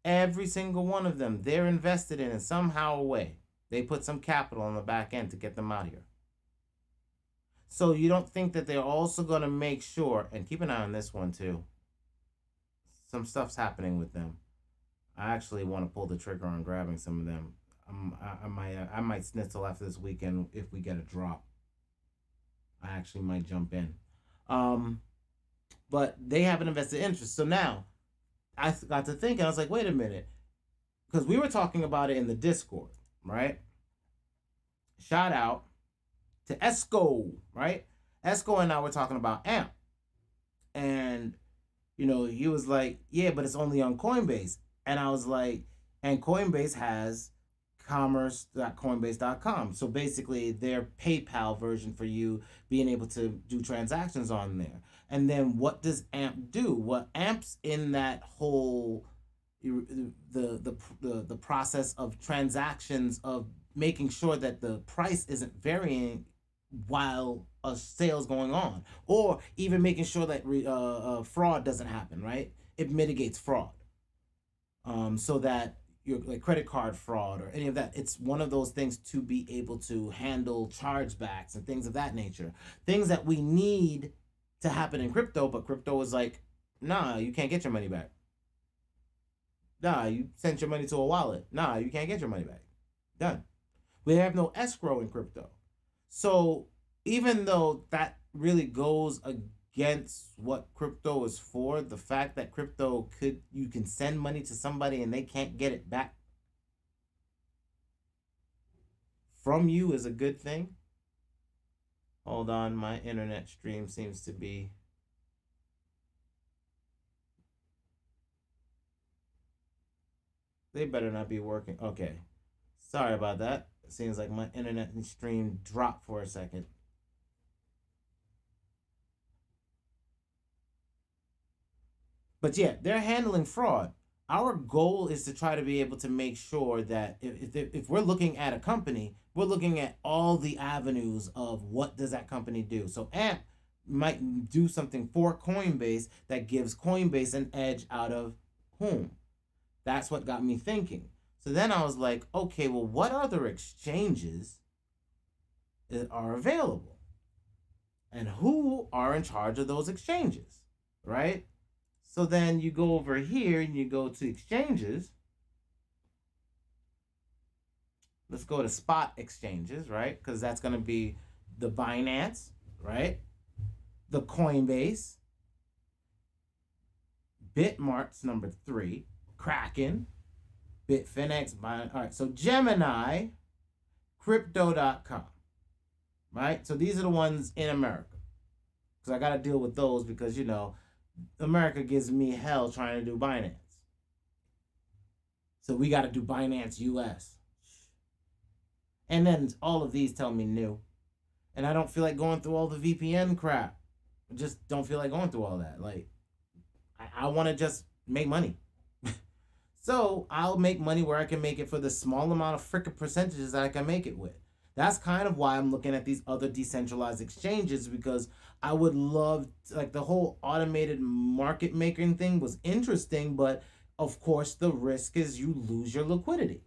Every single one of them, they're invested in somehow a way. They put some capital on the back end to get them out here. So you don't think that they're also going to make sure, and keep an eye on this one too. Some stuff's happening with them. I actually want to pull the trigger on grabbing some of them. I might snitzel after this weekend if we get a drop. I actually might jump in. But they have an invested interest. So now I got to thinking, I was like, wait a minute. Because we were talking about it in the Discord, right? Shout out to Esco, right? Esco and I were talking about AMP. And, he was like, yeah, but it's only on Coinbase. And I was like, and Coinbase has commerce.coinbase.com. So basically their PayPal version for you being able to do transactions on there. And then what does AMP do? What AMP's in that whole the process of transactions of making sure that the price isn't varying while a sale's going on, or even making sure that fraud doesn't happen, right? It mitigates fraud, so that your like credit card fraud or any of that, it's one of those things to be able to handle chargebacks and things of that nature, things that we need to happen in crypto. But crypto is like, nah, you can't get your money back. Nah, you sent your money to a wallet. Nah, you can't get your money back. Done. We have no escrow in crypto. So even though that really goes against what crypto is for, the fact that crypto you can send money to somebody and they can't get it back from you is a good thing. Hold on, my internet stream seems to be... They better not be working. Okay. Sorry about that. It seems like my internet stream dropped for a second. But yeah, they're handling fraud. Our goal is to try to be able to make sure that if we're looking at a company, we're looking at all the avenues of what does that company do. So AMP might do something for Coinbase that gives Coinbase an edge out of whom? That's what got me thinking. So then I was like, okay, well, what other exchanges are available? And who are in charge of those exchanges, right? So then you go over here and you go to exchanges. Let's go to spot exchanges, right? Because that's going to be the Binance, right? The Coinbase, Bitmart's number 3, Kraken, Bitfinex, all right, so Gemini, Crypto.com, right? So these are the ones in America. Because I got to deal with those because, you know, America gives me hell trying to do Binance. So we got to do Binance US. And then all of these tell me new. And I don't feel like going through all the VPN crap. I just don't feel like going through all that. Like, I want to just make money. So I'll make money where I can make it for the small amount of frickin' percentages that I can make it with. That's kind of why I'm looking at these other decentralized exchanges, because I would love like the whole automated market making thing was interesting, but of course the risk is you lose your liquidity.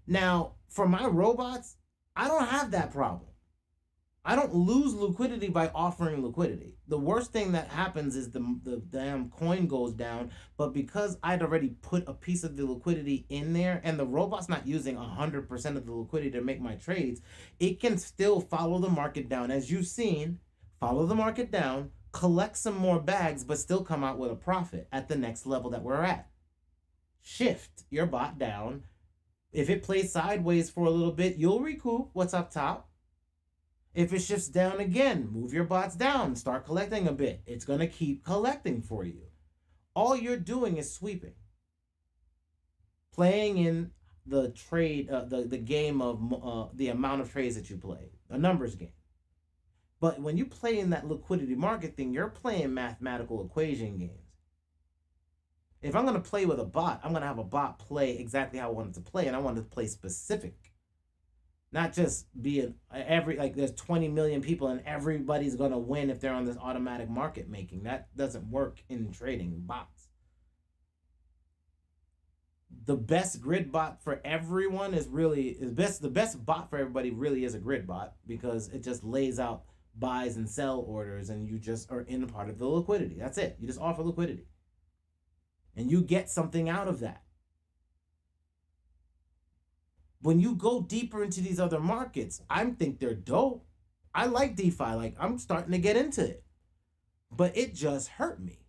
Now, for my robots, I don't have that problem. I don't lose liquidity by offering liquidity. The worst thing that happens is the damn coin goes down, but because I'd already put a piece of the liquidity in there and the robot's not using 100% of the liquidity to make my trades, it can still follow the market down. As you've seen, follow the market down, collect some more bags, but still come out with a profit at the next level that we're at. Shift your bot down. If it plays sideways for a little bit, you'll recoup what's up top. If it shifts down again, move your bots down, start collecting a bit. It's going to keep collecting for you. All you're doing is sweeping. Playing in the trade, the game of the amount of trades that you play, a numbers game. But when you play in that liquidity market thing, you're playing mathematical equation games. If I'm going to play with a bot, I'm going to have a bot play exactly how I want it to play, and I want it to play specific. Not just being there's 20 million people and everybody's going to win if they're on this automatic market making. That doesn't work in trading bots. The best grid bot for everyone the best bot for everybody really is a grid bot, because it just lays out buys and sell orders and you just are in a part of the liquidity. That's it. You just offer liquidity. And you get something out of that. When you go deeper into these other markets, I think they're dope. I like DeFi. Like, I'm starting to get into it. But it just hurt me.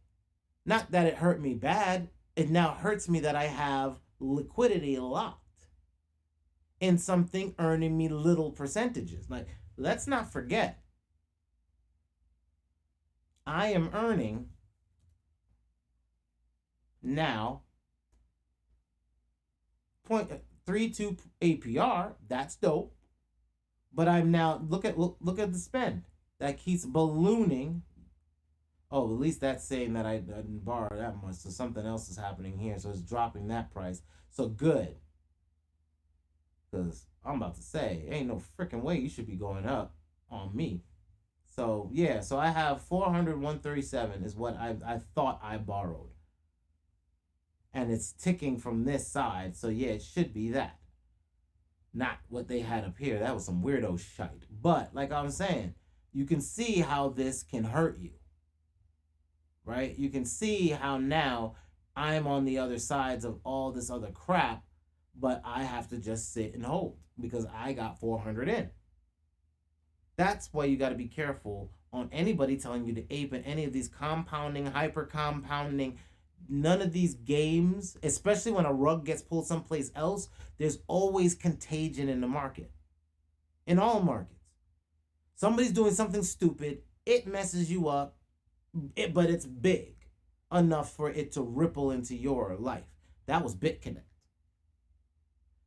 Not that it hurt me bad. It now hurts me that I have liquidity locked in something earning me little percentages. Like, let's not forget, I am earning now 0.32 APR. That's dope. But I'm now look at the spend that keeps ballooning. Oh, at least that's saying that I didn't borrow that much, so something else is happening here. So it's dropping that price. So good. Because I'm about to say, ain't no freaking way you should be going up on me. So yeah, so I have 400, 137 is what I thought I borrowed. And it's ticking from this side, so yeah, it should be that. Not what they had up here. That was some weirdo shite. But like I'm saying, you can see how this can hurt you. Right? You can see how now I'm on the other sides of all this other crap, but I have to just sit and hold because I got 400 in. That's why you got to be careful on anybody telling you to ape in any of these compounding, hyper compounding, none of these games, especially when a rug gets pulled someplace else, there's always contagion in the market. In all markets. Somebody's doing something stupid, it messes you up, but it's big enough for it to ripple into your life. That was BitConnect.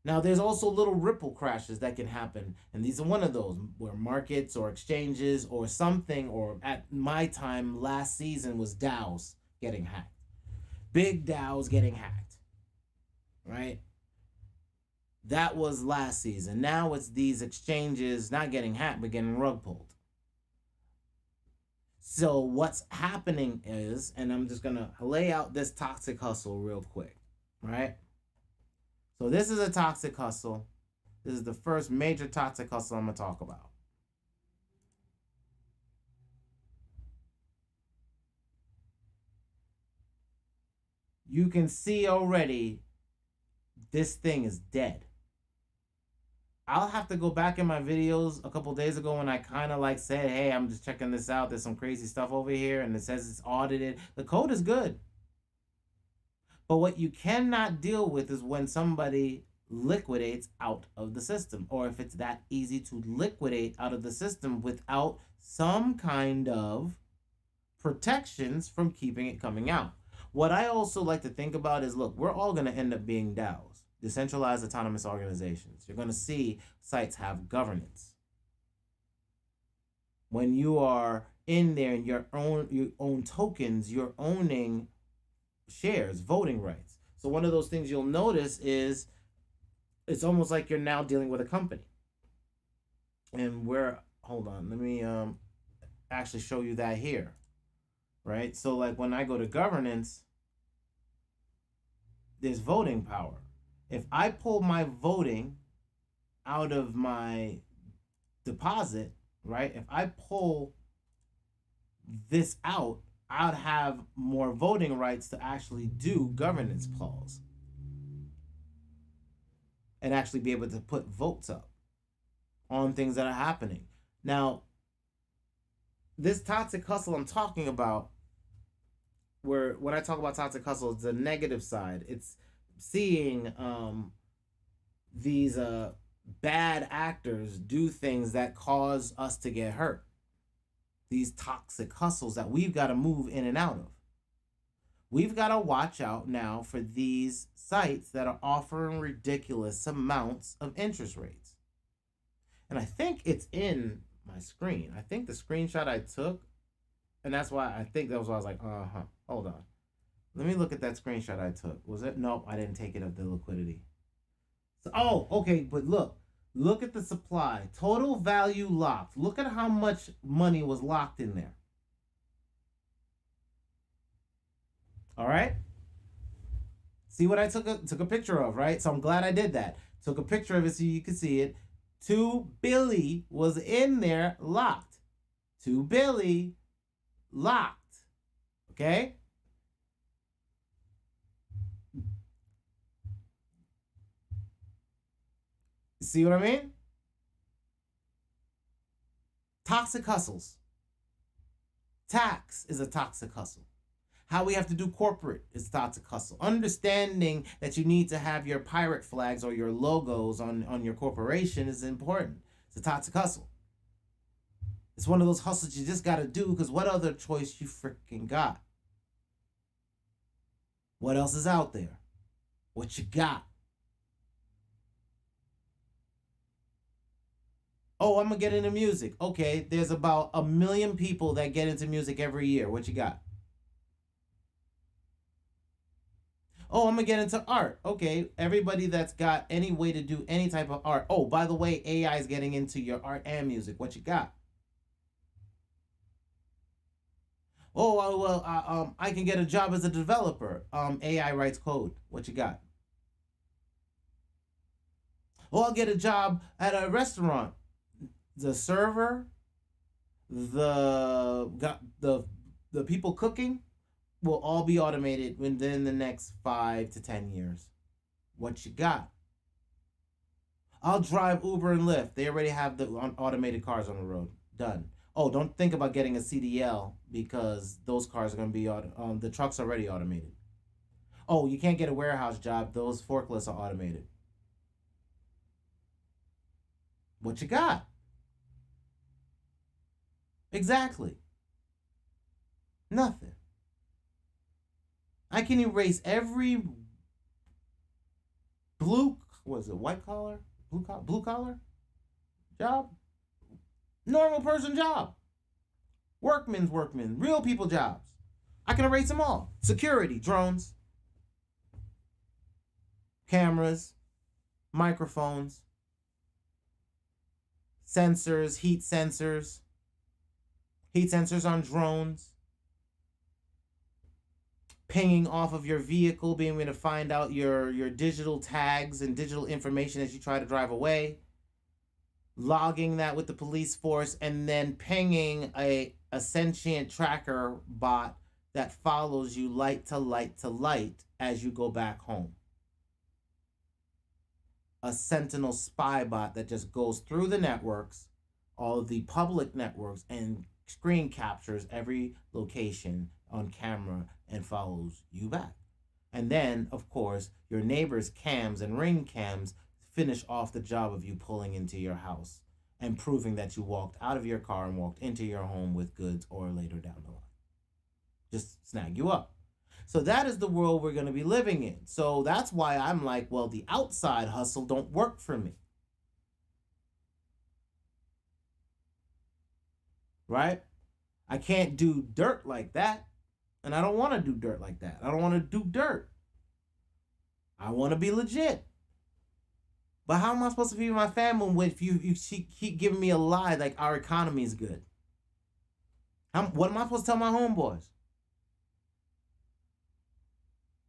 Now, there's also little ripple crashes that can happen, and these are one of those where markets or exchanges or something, or at my time last season was DAOs getting hacked. Big DAOs getting hacked, right? That was last season. Now it's these exchanges not getting hacked, but getting rug pulled. So what's happening is, and I'm just going to lay out this toxic hustle real quick, right? So this is a toxic hustle. This is the first major toxic hustle I'm going to talk about. You can see already this thing is dead. I'll have to go back in my videos a couple days ago when I kind of like said, hey, I'm just checking this out. There's some crazy stuff over here and it says it's audited. The code is good. But what you cannot deal with is when somebody liquidates out of the system, or if it's that easy to liquidate out of the system without some kind of protections from keeping it coming out. What I also like to think about is, look, we're all going to end up being DAOs, decentralized autonomous organizations. You're going to see sites have governance. When you are in there and your own tokens, you're owning shares, voting rights. So one of those things you'll notice is it's almost like you're now dealing with a company. And hold on, let me actually show you that here. Right? So like when I go to governance, there's voting power. If I pull my voting out of my deposit, right? If I pull this out, I'd have more voting rights to actually do governance clause and actually be able to put votes up on things that are happening. Now, this toxic hustle I'm talking about, where when I talk about toxic hustle, it's the negative side. It's seeing these bad actors do things that cause us to get hurt. These toxic hustles that we've got to move in and out of. We've got to watch out now for these sites that are offering ridiculous amounts of interest rates. And I think it's in my screen. I think the screenshot I took, and that's why I think that was why I was like, hold on. Let me look at that screenshot I took. Was it? Nope, I didn't take it of the liquidity. So, okay, but look at the supply. Total value locked. Look at how much money was locked in there. All right? See what I took a picture of, right? So I'm glad I did that. Took a picture of it so you can see it. 2 billion was in there locked. 2 billion locked. Okay? See what I mean? Toxic hustles. Tax is a toxic hustle. How we have to do corporate is toxic hustle. Understanding that you need to have your pirate flags or your logos on your corporation is important. It's a toxic hustle. It's one of those hustles you just got to do because what other choice you freaking got? What else is out there? What you got? Oh, I'm going to get into music. Okay, there's about 1 million people that get into music every year. What you got? Oh, I'm gonna get into art. Okay, everybody that's got any way to do any type of art. Oh, by the way, AI is getting into your art and music. What you got? Oh, well, I can get a job as a developer. AI writes code. What you got? Oh, I'll get a job at a restaurant. The server, the people cooking will all be automated within the next 5 to 10 years. What you got? I'll drive Uber and Lyft. They already have the automated cars on the road. Done. Oh, don't think about getting a CDL because those cars are going to be the truck's already automated. Oh, you can't get a warehouse job. Those forklifts are automated. What you got? Exactly. Nothing. I can erase every white collar, blue collar job, normal person job, workman's workman, real people jobs. I can erase them all. Security, drones, cameras, microphones, sensors, heat sensors on drones, pinging off of your vehicle, being able to find out your digital tags and digital information as you try to drive away, logging that with the police force, and then pinging a sentient tracker bot that follows you light to light to light as you go back home. A sentinel spy bot that just goes through the networks, all of the public networks, and screen captures every location on camera and follows you back. And then, of course, your neighbor's cams and ring cams finish off the job of you pulling into your house and proving that you walked out of your car and walked into your home with goods or later down the line. Just snag you up. So that is the world we're going to be living in. So that's why I'm like, well, the outside hustle don't work for me. Right? I can't do dirt like that. And I don't want to do dirt like that. I don't want to do dirt. I want to be legit. But how am I supposed to feed my family if you keep giving me a lie like our economy is good? What am I supposed to tell my homeboys?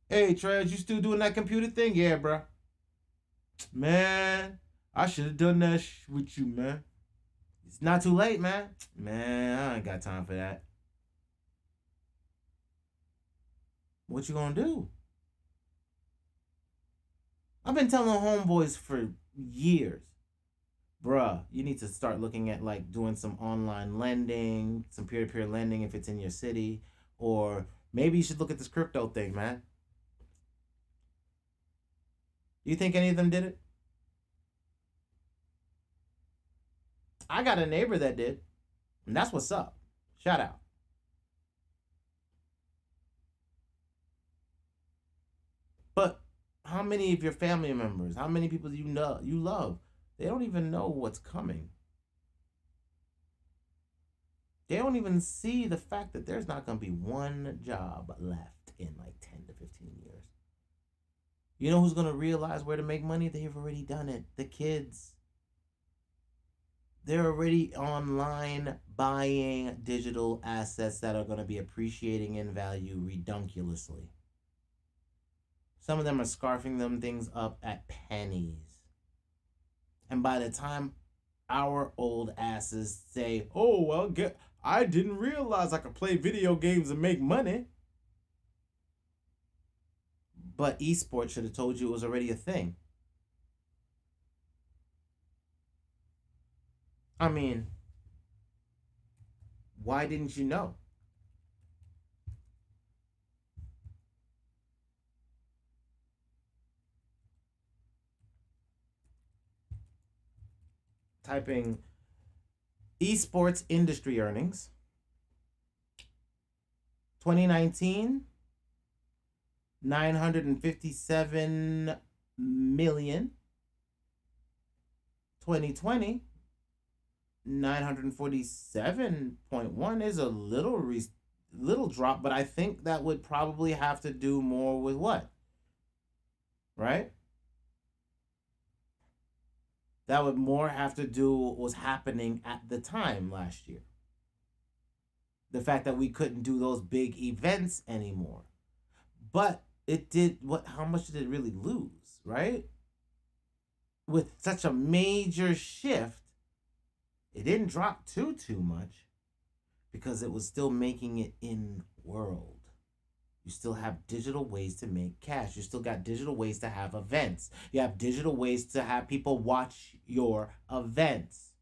Hey, Trez, you still doing that computer thing? Yeah, bro. Man, I should have done that with you, man. It's not too late, man. Man, I ain't got time for that. What you gonna do? I've been telling homeboys for years, bruh, you need to start looking at like doing some online lending, some peer-to-peer lending if it's in your city, or maybe you should look at this crypto thing, man. You think any of them did it? I got a neighbor that did, and that's what's up. Shout out. But how many of your family members, how many people do you know, you love, they don't even know what's coming. They don't even see the fact that there's not going to be one job left in like 10 to 15 years. You know who's going to realize where to make money? They've already done it. The kids. They're already online buying digital assets that are going to be appreciating in value redunculously. Some of them are scarfing them things up at pennies. And by the time our old asses say, oh, well, I didn't realize I could play video games and make money. But esports should have told you it was already a thing. I mean, why didn't you know? Typing esports industry earnings 2019 $957 million. 2020 947.1 is a little drop, but I think that would probably have to do more with what? right? That would more have to do with what was happening at the time last year. The fact that we couldn't do those big events anymore. But it did what how much did it really lose, right? With such a major shift, it didn't drop too much because it was still making it in world. You still have digital ways to make cash. You still got digital ways to have events. You have digital ways to have people watch your events.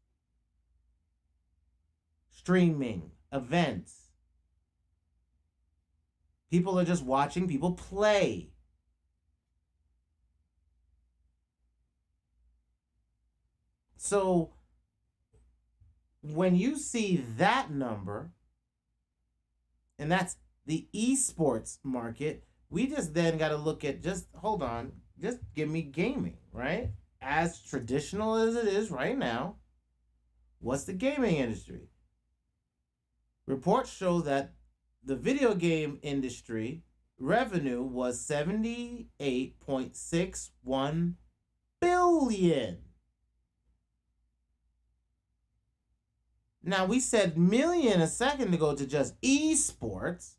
Streaming, events. People are just watching people play. So when you see that number, and that's the esports market, we just then got to look at just hold on, just give me gaming, right? As traditional as it is right now, what's the gaming industry? Reports show that the video game industry revenue was 78.61 billion. Now, we said million a second ago to just esports,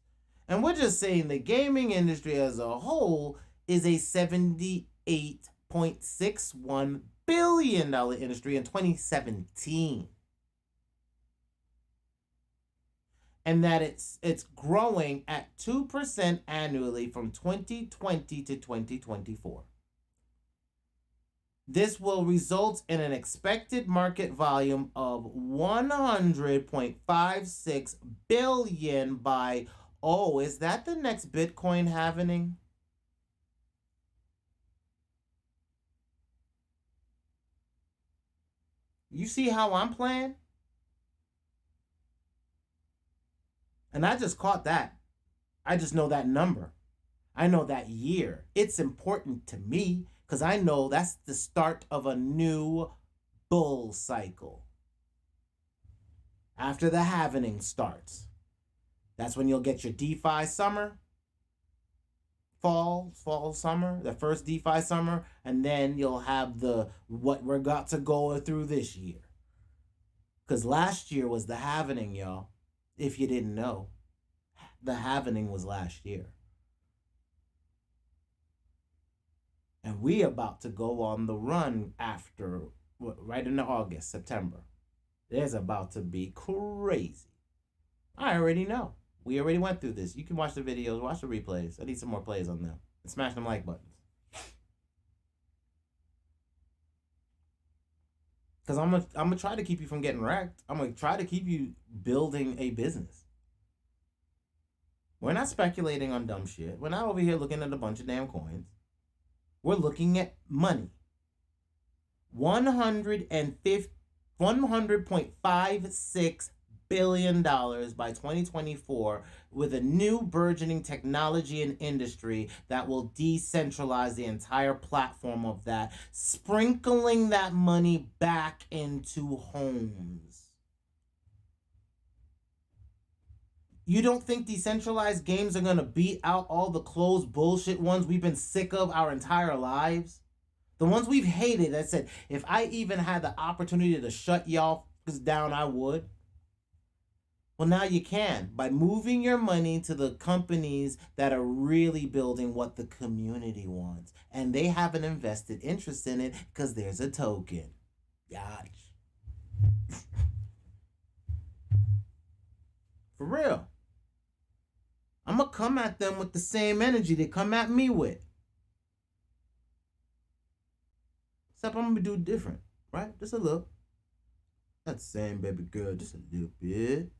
and we're just saying the gaming industry as a whole is a $78.61 billion industry in 2017. And that it's growing at 2% annually from 2020 to 2024. This will result in an expected market volume of 100.56 billion by, oh, is that the next Bitcoin halvening? You see how I'm playing? And I just caught that. I just know that number. I know that year. It's important to me because I know that's the start of a new bull cycle. After the halvening starts, that's when you'll get your DeFi summer, fall, summer, the first DeFi summer, and then you'll have the what we're got to go through this year. Because last year was the halvening, y'all. If you didn't know, the halvening was last year. And we about to go on the run after, right into August, September. There's about to be crazy. I already know. We already went through this. You can watch the videos, watch the replays. I need some more plays on them. And smash them like buttons. Because I'm gonna try to keep you from getting wrecked. I'm going to try to keep you building a business. We're not speculating on dumb shit. We're not over here looking at a bunch of damn coins. We're looking at money. $100.56 billion by 2024 with a new burgeoning technology and industry that will decentralize the entire platform of that, sprinkling that money back into homes. You don't think decentralized games are going to beat out all the closed bullshit ones we've been sick of our entire lives? The ones we've hated that said, if I even had the opportunity to shut y'all down, I would. Well, now you can by moving your money to the companies that are really building what the community wants. And they have an invested interest in it because there's a token. Yach. For real. I'm going to come at them with the same energy they come at me with. Except I'm going to do different, right? Just a little. Not the same, baby girl, just a little bit.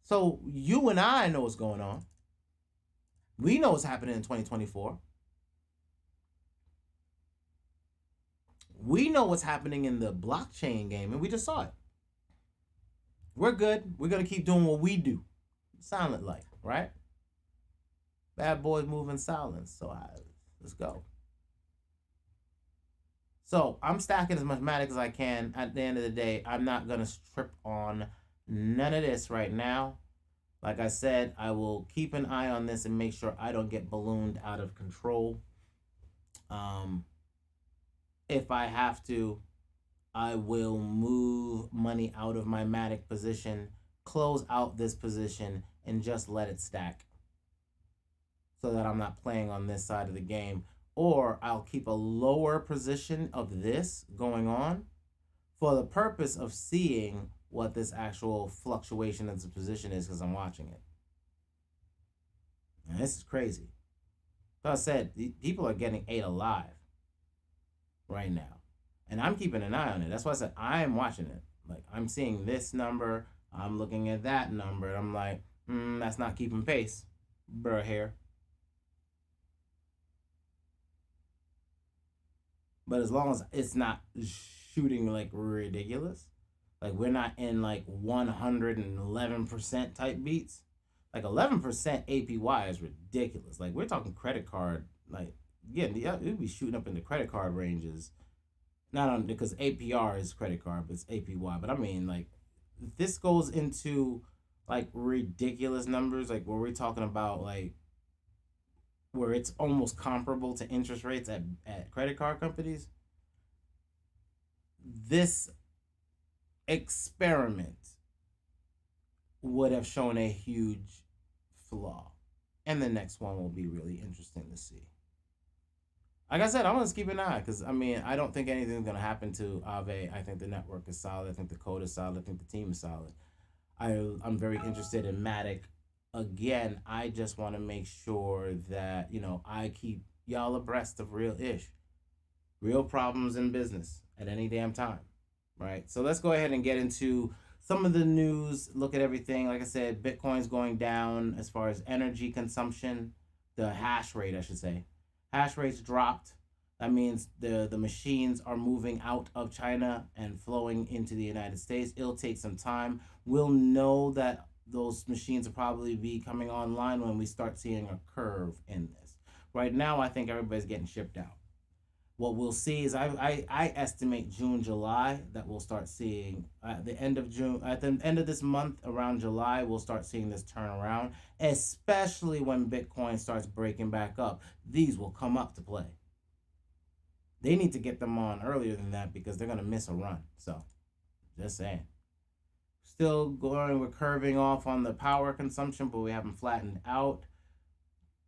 So you and I know what's going on. We know what's happening in 2024. We know what's happening in the blockchain game, and we just saw it. We're good. We're going to keep doing what we do. Silent like, right? Bad boys move in silence. So let's go. So I'm stacking as much Matic as I can. At the end of the day, I'm not going to strip on none of this right now. Like I said, I will keep an eye on this and make sure I don't get ballooned out of control. Um, if I have to, I will move money out of my Matic position, close out this position, and just let it stack so that I'm not playing on this side of the game. Or I'll keep a lower position of this going on for the purpose of seeing what this actual fluctuation in the position is because I'm watching it. And this is crazy. So I said, people are getting ate alive right now. And I'm keeping an eye on it. That's why I said I'm watching it. Like, I'm seeing this number, I'm looking at that number, and I'm like, that's not keeping pace, bruh hair. But as long as it's not shooting like ridiculous, like we're not in like 111% type beats. Like 11% APY is ridiculous. Like we're talking credit card, like yeah, we'd be shooting up in the credit card ranges. Not on because APR is credit card, but it's APY. But I mean, like, if this goes into like ridiculous numbers, like where we're talking about like where it's almost comparable to interest rates at credit card companies, this experiment would have shown a huge flaw. And the next one will be really interesting to see. Like I said, I'm gonna keep an eye because I mean I don't think anything's gonna happen to Aave. I think the network is solid. I think the code is solid. I think the team is solid. I'm very interested in Matic. Again, I just want to make sure that I keep y'all abreast of real problems in business at any damn time, right? So let's go ahead and get into some of the news. Look at everything. Like I said, Bitcoin's going down as far as energy consumption, the hash rate, I should say. Hash rates dropped. That means the machines are moving out of China and flowing into the United States. It'll take some time. We'll know that those machines will probably be coming online when we start seeing a curve in this. Right now, I think everybody's getting shipped out. What we'll see is I estimate June, July that we'll start seeing at the end of June, at the end of this month, around July, we'll start seeing this turnaround, especially when Bitcoin starts breaking back up. These will come up to play. They need to get them on earlier than that because they're going to miss a run. So, just saying. Still going, we're curving off on the power consumption, but we haven't flattened out.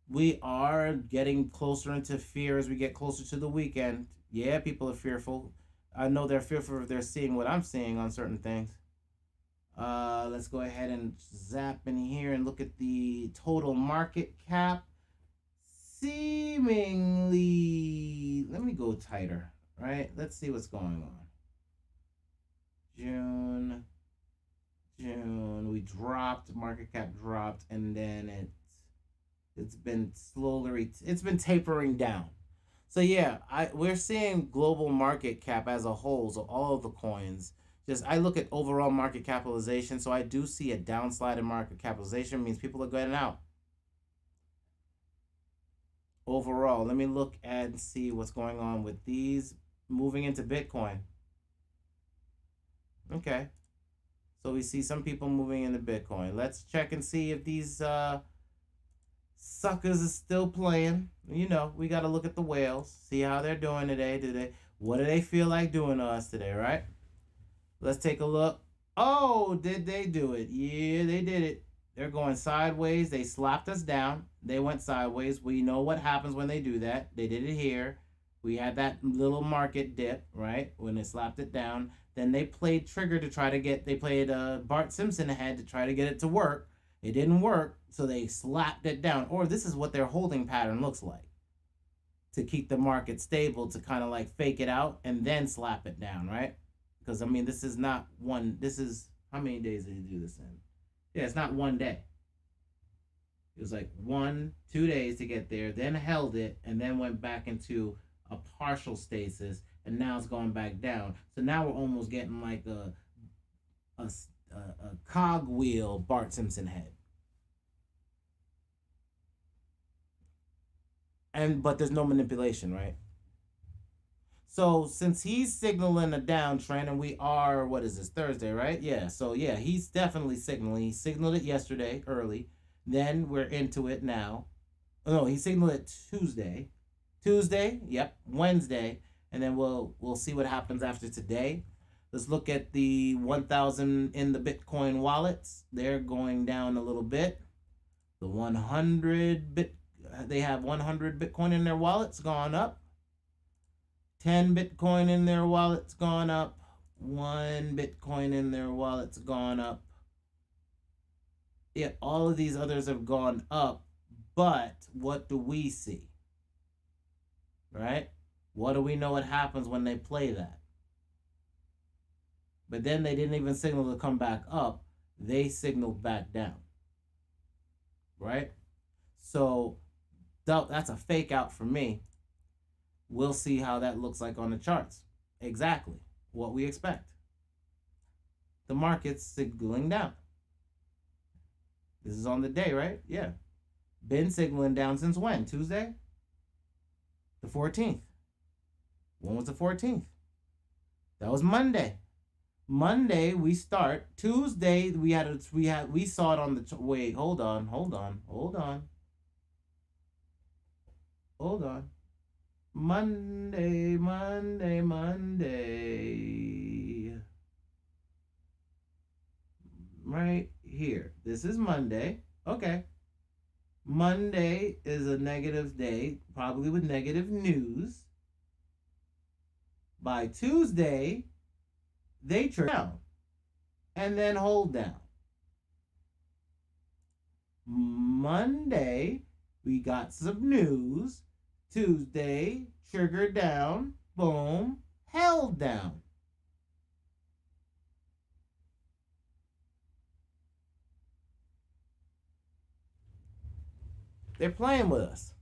We are getting closer into fear as we get closer to the weekend. Yeah, people are fearful. I know they're fearful if they're seeing what I'm seeing on certain things. Let's go ahead and zap in here and look at the total market cap. Seemingly, let me go tighter, right? Let's see what's going on. June, we dropped, market cap dropped, and then it's been tapering down. So yeah, we're seeing global market cap as a whole, so all of the coins. Just I look at overall market capitalization, so I do see a downslide in market capitalization, means people are getting out. Overall, let me look and see what's going on with these moving into Bitcoin. Okay. So we see some people moving into Bitcoin. Let's check and see if these suckers are still playing. We got to look at the whales, see how they're doing today. What do they feel like doing to us today, right? Let's take a look. Oh, did they do it? Yeah, they did it. They're going sideways. They slapped us down. They went sideways. We know what happens when they do that. They did it here. We had that little market dip, right? When they slapped it down. Then they played trigger to try to they played Bart Simpson ahead to try to get it to work. It didn't work, so they slapped it down. Or this is what their holding pattern looks like. To keep the market stable, to kind of like fake it out and then slap it down, right? Because, I mean, this is not one, this is, how many days did he do this in? Yeah, it's not one day. It was like 1-2 days to get there, then held it, and then went back into a partial stasis, and now it's going back down. So now we're almost getting like a cogwheel Bart Simpson head. But there's no manipulation, right? So since he's signaling a downtrend, and we are, what is this, Thursday, right? Yeah. So yeah, he's definitely signaling. He signaled it yesterday early. Then we're into it now. Oh, no, he signaled it Tuesday. Tuesday, yep, Wednesday, and then we'll see what happens after today. Let's look at the 1,000 in the Bitcoin wallets. They're going down a little bit. The 100 bit, they have 100 Bitcoin in their wallets, gone up. 10 Bitcoin in their wallets, gone up. 1 Bitcoin in their wallets, gone up. Yeah, all of these others have gone up, but what do we see? Right? What do we know what happens when they play that? But then they didn't even signal to come back up. They signaled back down. Right? So that's a fake out for me. We'll see how that looks like on the charts. Exactly what we expect. The market's signaling down. This is on the day, right? Yeah. Been signaling down since when? Tuesday? The 14th. When was the 14th? That was Monday. Monday we start. Tuesday we saw it on the wait, hold on. Monday. Right here. This is Monday. Okay. Monday is a negative day, probably with negative news. By Tuesday, they turn down and then hold down. Monday, we got some news. Tuesday, triggered down, boom, held down. They're playing with us.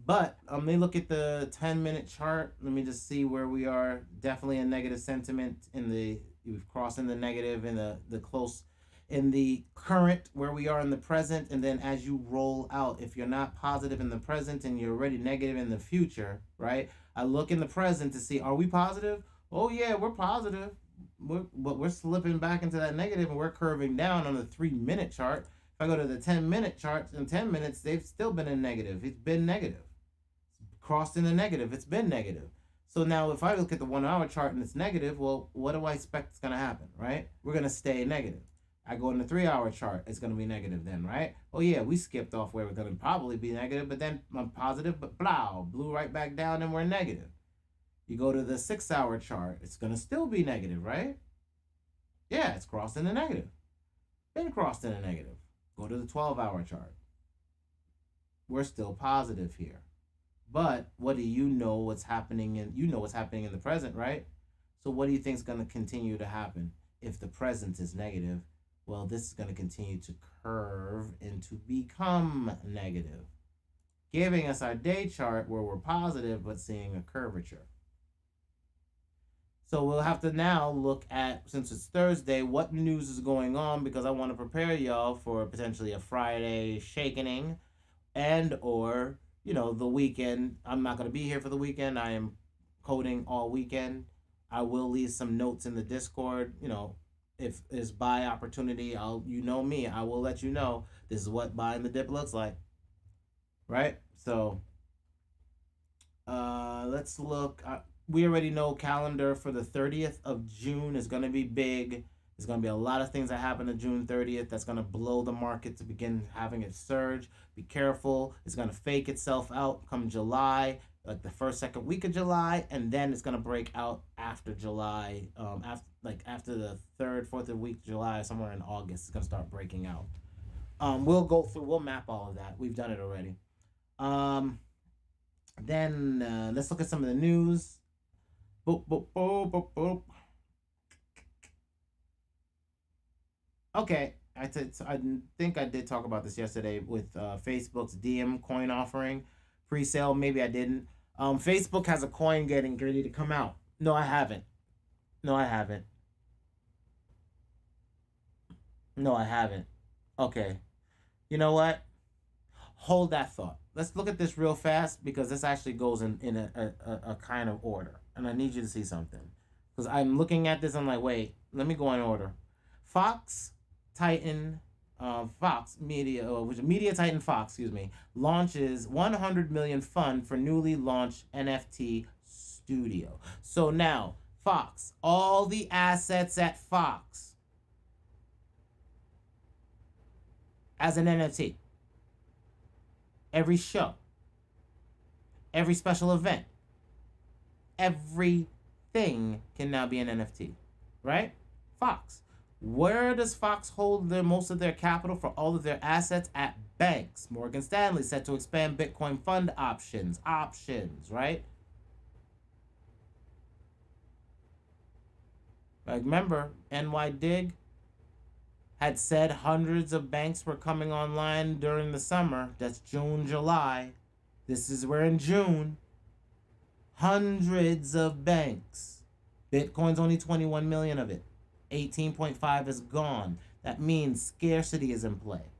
But let me look at the 10-minute chart. Let me just see where we are. Definitely a negative sentiment we've crossed in the negative in the close in the current where we are in the present. And then as you roll out, if you're not positive in the present and you're already negative in the future, right? I look in the present to see, are we positive? Oh yeah, we're positive. But we're slipping back into that negative and we're curving down on the 3-minute chart. If I go to the 10-minute charts, in 10 minutes, they've still been in negative. It's been negative. Crossed in the negative. It's been negative. So now if I look at the 1-hour chart and it's negative, well, what do I expect is going to happen, right? We're going to stay negative. I go in the 3-hour chart, it's going to be negative then, right? Oh yeah, we skipped off where we're going to probably be negative, but then I'm positive, but blew right back down and we're negative. You go to the 6-hour chart, it's going to still be negative, right? Yeah, it's crossed in the negative. Been crossed in the negative. Go to the 12-hour chart. We're still positive here. But what do you know what's happening in the present, right? So what do you think is going to continue to happen if the present is negative? Well, this is going to continue to curve and to become negative, giving us our day chart where we're positive but seeing a curvature. So we'll have to now look at, since it's Thursday, what news is going on, because I want to prepare y'all for potentially a Friday shakening and or, the weekend. I'm not going to be here for the weekend. I am coding all weekend. I will leave some notes in the Discord. If it's buy opportunity, me, I will let you know this is what buying the dip looks like. Right? So let's look. We already know calendar for the 30th of June is going to be big. There's going to be a lot of things that happen on June 30th that's going to blow the market to begin having it surge. Be careful. It's going to fake itself out come July, like the first, second week of July, and then it's going to break out after July, after the third, fourth week of July, somewhere in August, it's going to start breaking out. We'll map all of that. We've done it already. Then let's look at some of the news. Boop, boop, boop, boop, boop. Okay, I think I did talk about this yesterday with Facebook's Diem coin offering pre-sale. Maybe I didn't. Facebook has a coin getting ready to come out. No, I haven't. Okay. You know what? Hold that thought. Let's look at this real fast because this actually goes in a kind of order. And I need you to see something. Because I'm looking at this, I'm like, wait, let me go in order. Fox Titan, Fox Media, which Media Titan Fox, excuse me, launches 100 million fund for newly launched NFT studio. So now, Fox, all the assets at Fox as an NFT. Every show, every special event, everything can now be an NFT, right? Fox. Where does Fox hold most of their capital for all of their assets? At banks. Morgan Stanley set to expand Bitcoin fund options, right? Like, remember, NYDIG had said hundreds of banks were coming online during the summer. That's June, July. We're in June. Hundreds of banks. Bitcoin's only 21 million of it. 18.5 is gone. That means scarcity is in play.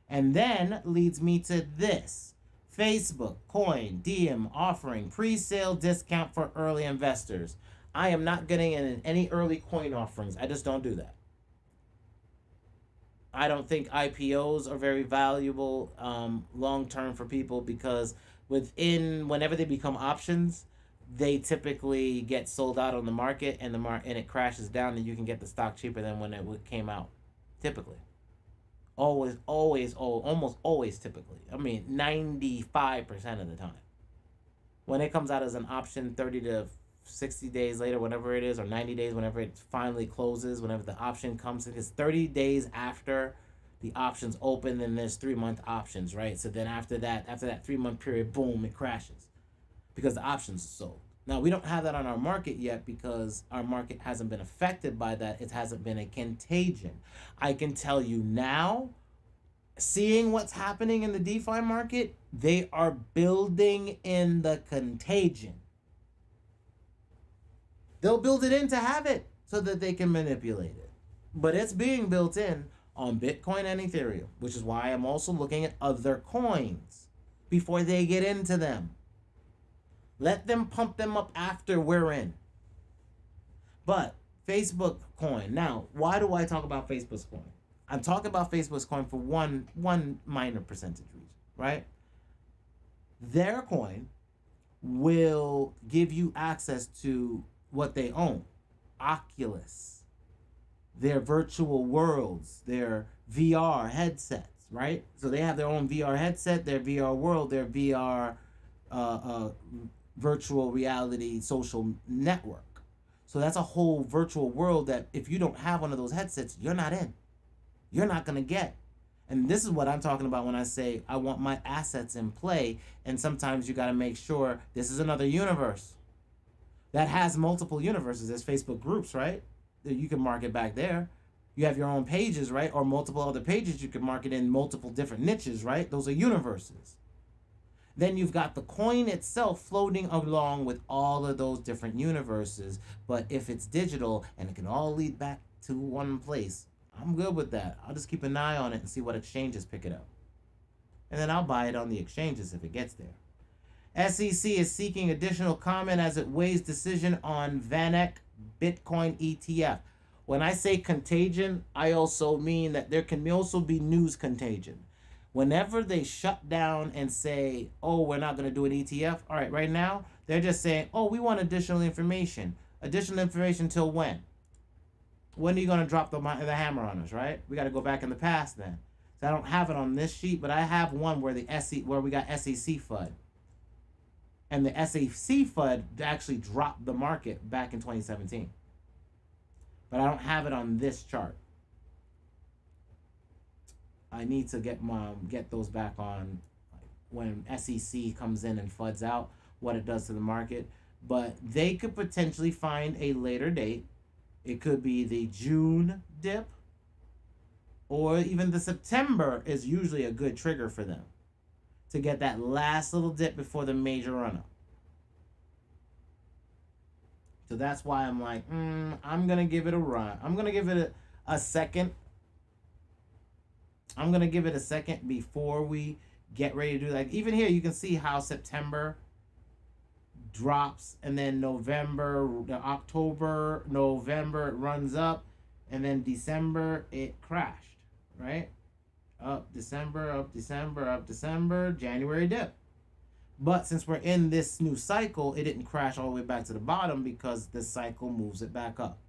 And then leads me to this. Facebook, Coin, Diem offering pre-sale discount for early investors. I am not getting in any early coin offerings. I just don't do that. I don't think IPOs are very valuable long term for people because whenever they become options, they typically get sold out on the market and it crashes down and you can get the stock cheaper than when it came out. Typically. Almost always typically. I mean 95% of the time. When it comes out as an option 30 to 60 days later, whenever it is, or 90 days, whenever it finally closes, whenever the option comes in, it's 30 days after the options open, then there's 3-month options, right? So then after that 3-month period, boom, it crashes because the options are sold. Now, we don't have that on our market yet because our market hasn't been affected by that. It hasn't been a contagion. I can tell you now, seeing what's happening in the DeFi market, they are building in the contagion. They'll build it in to have it so that they can manipulate it. But it's being built in on Bitcoin and Ethereum, which is why I'm also looking at other coins before they get into them. Let them pump them up after we're in. But Facebook coin. Now, why do I talk about Facebook's coin? I'm talking about Facebook's coin for one minor percentage reason, right? Their coin will give you access to what they own. Oculus, their virtual worlds, their VR headsets, right? So they have their own VR headset, their VR world, their VR virtual reality social network. So that's a whole virtual world that if you don't have one of those headsets, you're not in. You're not going to get. And this is what I'm talking about when I say I want my assets in play. And sometimes you got to make sure this is another universe that has multiple universes. There's Facebook groups, right? You can market back there. You have your own pages, right? Or multiple other pages you can market in multiple different niches, right? Those are universes. Then you've got the coin itself floating along with all of those different universes. But if it's digital and it can all lead back to one place, I'm good with that. I'll just keep an eye on it and see what exchanges pick it up. And then I'll buy it on the exchanges if it gets there. SEC is seeking additional comment as it weighs decision on VanEck Bitcoin ETF. When I say contagion, I also mean that there can also be news contagion. Whenever they shut down and say, oh, we're not going to do an ETF. All right, right now, they're just saying, oh, we want additional information. Additional information till when? When are you going to drop the hammer on us, right? We got to go back in the past then. So I don't have it on this sheet, but I have one where where we got SEC FUD. And the SEC FUD actually dropped the market back in 2017. But I don't have it on this chart. I need to get those back on when SEC comes in and FUDs out, what it does to the market. But they could potentially find a later date. It could be the June dip, or even the September is usually a good trigger for them to get that last little dip before the major run-up. So that's why I'm like, I'm going to give it a run. I'm going to give it a second. I'm going to give it a second before we get ready to do that. Even here, you can see how September drops, and then November, October, November, it runs up, and then December, it crashed, right? Up December, up December, up December, January dip. But since we're in this new cycle, it didn't crash all the way back to the bottom because the cycle moves it back up,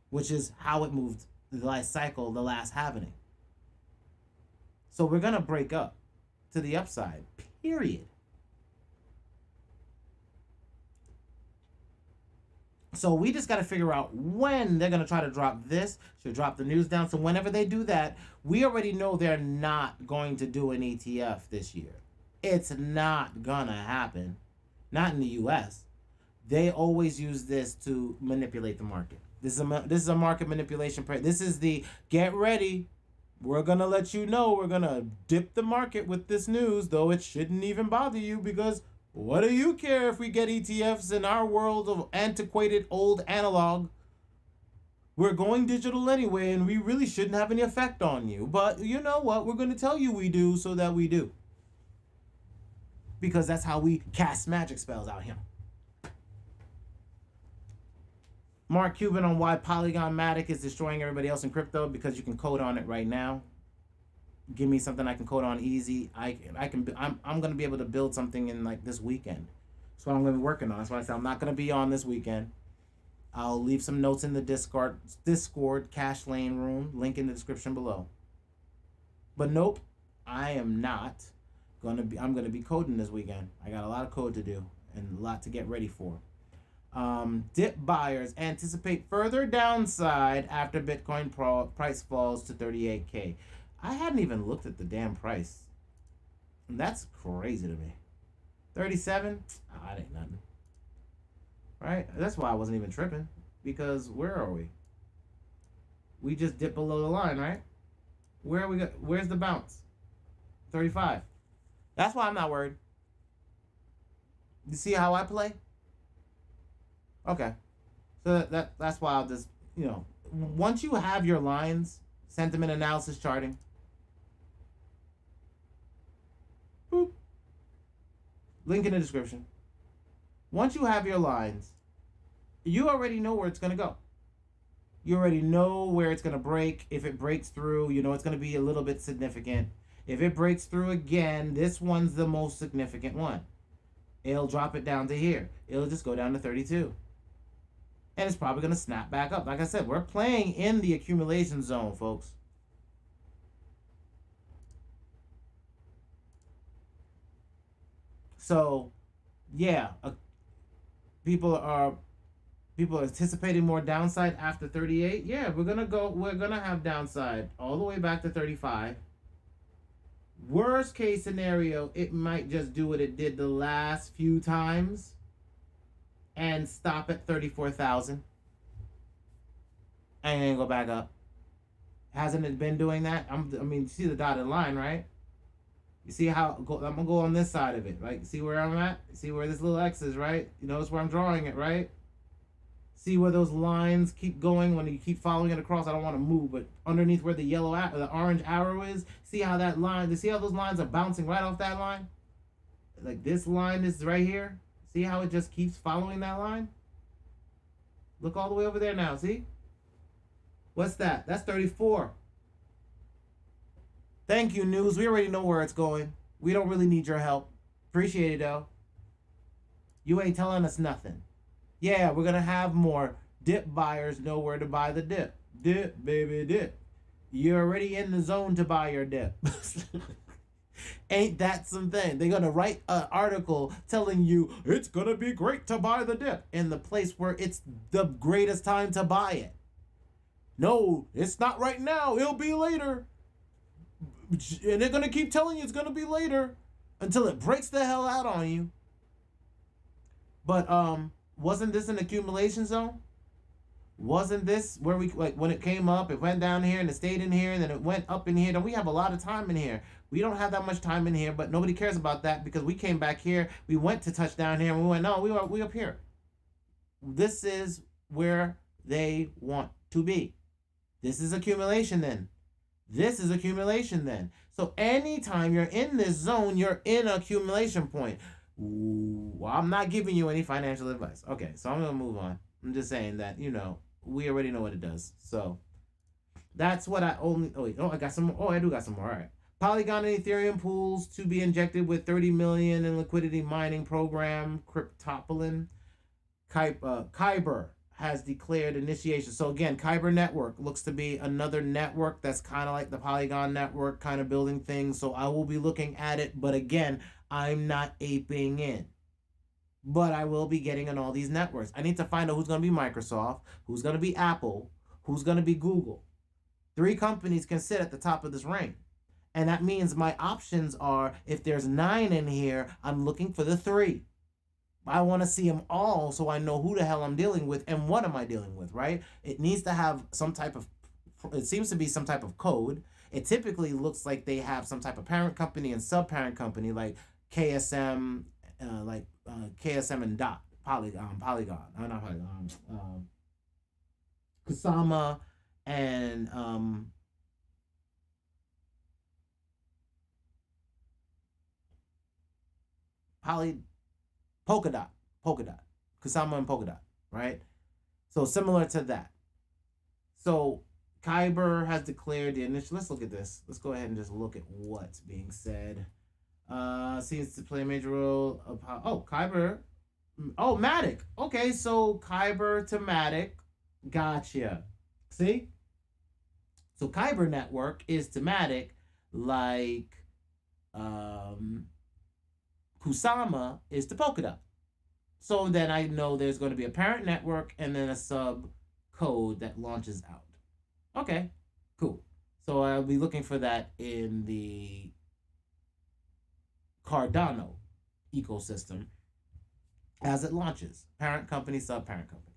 which is how it moved the last cycle, the last halvening. So we're going to break up to the upside, period. So we just got to figure out when they're going to try to drop this, should drop the news down. So whenever they do that, we already know they're not going to do an ETF this year. It's not going to happen. Not in the US. They always use this to manipulate the market. This is a market manipulation. This is the get ready. We're going to let you know we're going to dip the market with this news, though it shouldn't even bother you because what do you care if we get ETFs in our world of antiquated old analog? We're going digital anyway, and we really shouldn't have any effect on you. But you know what? We're going to tell you we do so that we do. Because that's how we cast magic spells out here. Mark Cuban on why Polygon Matic is destroying everybody else in crypto, because you can code on it right now. Give me something I can code on easy. I'm gonna be able to build something in like this weekend. That's what I'm gonna be working on. That's why I said I'm not gonna be on this weekend. I'll leave some notes in the Discord cash lane room, link in the description below. But nope, I am not gonna be. I'm gonna be coding this weekend. I got a lot of code to do and a lot to get ready for. Dip buyers anticipate further downside after Bitcoin price falls to 38K. I hadn't even looked at the damn price. And that's crazy to me. 37? Oh, that ain't nothing. Right? That's why I wasn't even tripping. Because where are we? We just dipped below the line, right? Where are we? Where's the bounce? 35. That's why I'm not worried. You see how I play? Okay. So that's why I'll just, once you have your lines, sentiment analysis charting, boop, link in the description. Once you have your lines, you already know where it's going to go. You already know where it's going to break. If it breaks through, it's going to be a little bit significant. If it breaks through again, this one's the most significant one. It'll drop it down to here. It'll just go down to 32. And it's probably going to snap back up. Like I said, we're playing in the accumulation zone, folks. So, yeah, people are anticipating more downside after 38. Yeah, we're going to have downside all the way back to 35. Worst case scenario, it might just do what it did the last few times and stop at 34,000 and then go back up. Hasn't it been doing that? You see the dotted line, right? You see how I'm gonna go on this side of it, right? See where I'm at? See where this little X is, right? You notice where I'm drawing it, right? See where those lines keep going when you keep following it across. I don't want to move, but underneath where the the orange arrow is, see how that line, see how those lines are bouncing right off that line? Like this line is right here. See how it just keeps following that line? Look all the way over there now, see? What's that? That's 34. Thank you, news. We already know where it's going. We don't really need your help. Appreciate it, though. You ain't telling us nothing. Yeah, we're going to have more dip buyers know where to buy the dip. Dip, baby, dip. You're already in the zone to buy your dip. Ain't that something? They're going to write an article telling you it's going to be great to buy the dip in the place where it's the greatest time to buy it. No, it's not right now. It'll be later. And they're going to keep telling you it's going to be later until it breaks the hell out on you. But wasn't this an accumulation zone? Wasn't this where we, like, when it came up, it went down here and it stayed in here and then it went up in here? Then we have a lot of time in here. We don't have that much time in here, but nobody cares about that because we came back here. We went to touch down here and we went, no, we up here. This is where they want to be. This is accumulation then. This is accumulation then. So anytime you're in this zone, you're in accumulation point. Ooh, I'm not giving you any financial advice. Okay, so I'm gonna move on. I'm just saying that, we already know what it does. So that's what I only. Oh wait, I got some more. Oh, I do got some more. All right. Polygon and Ethereum pools to be injected with 30 million in liquidity mining program. CryptoPlunder. Kyber has declared initiation. So again, Kyber network looks to be another network that's kind of like the Polygon network, kind of building things. So I will be looking at it, but again, I'm not aping in. But I will be getting on all these networks. I need to find out who's going to be Microsoft, who's going to be Apple, who's going to be Google. 3 companies can sit at the top of this rank. And that means my options are, if there's 9 in here, I'm looking for the 3. I want to see them all so I know who the hell I'm dealing with and what am I dealing with, right? It needs to have some type of, it seems to be some type of code. It typically looks like they have some type of parent company and sub-parent company like KSM, KSM and Dot, Polygon, not Polygon, Kusama and Polka Dot, Kusama and Polka Dot, right? So similar to that. So Kyber has declared the initial. Let's look at this. Let's go ahead and just look at what's being said. Seems to play a major role. Kyber. Oh, Matic. Okay, so Kyber to Matic. Gotcha. See? So Kyber network is to Matic like Kusama is to Polkadot. So then I know there's going to be a parent network and then a sub code that launches out. Okay, cool. So I'll be looking for that in the Cardano ecosystem as it launches. Parent company, sub-parent company.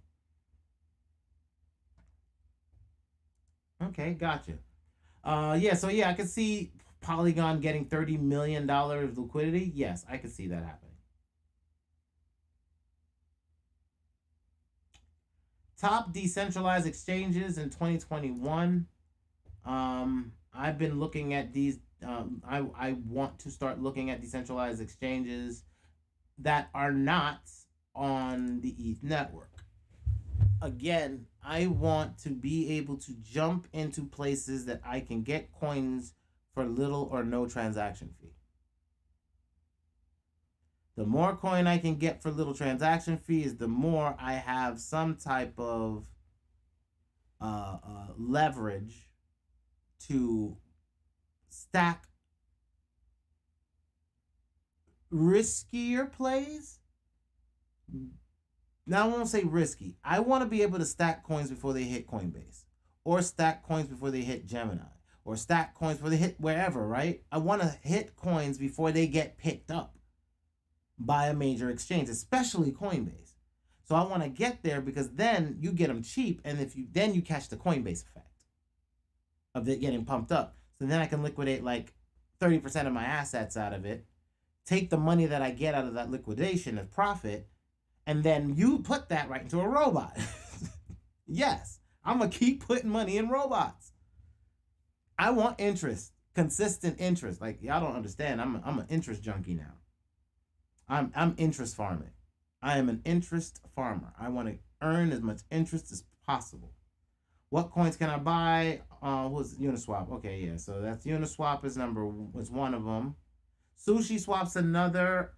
Okay, gotcha. I can see Polygon getting $30 million of liquidity. Yes, I can see that happening. Top decentralized exchanges in 2021. I've been looking at these. I want to start looking at decentralized exchanges that are not on the ETH network. Again, I want to be able to jump into places that I can get coins for little or no transaction fee. The more coin I can get for little transaction fees, the more I have some type of leverage to stack riskier plays. Now, I won't say risky. I want to be able to stack coins before they hit Coinbase, or stack coins before they hit Gemini, or stack coins before they hit wherever, right? I want to hit coins before they get picked up by a major exchange, especially Coinbase. So I want to get there because then you get them cheap, and then you catch the Coinbase effect of it getting pumped up. So then I can liquidate like 30% of my assets out of it, take the money that I get out of that liquidation as profit, and then you put that right into a robot. Yes, I'm going to keep putting money in robots. I want interest, consistent interest. Like, y'all don't understand. I'm an interest junkie now. I'm interest farming. I am an interest farmer. I want to earn as much interest as possible. What coins can I buy? Who's Uniswap? Okay, yeah. So that's Uniswap is one of them. Sushi Swap's another.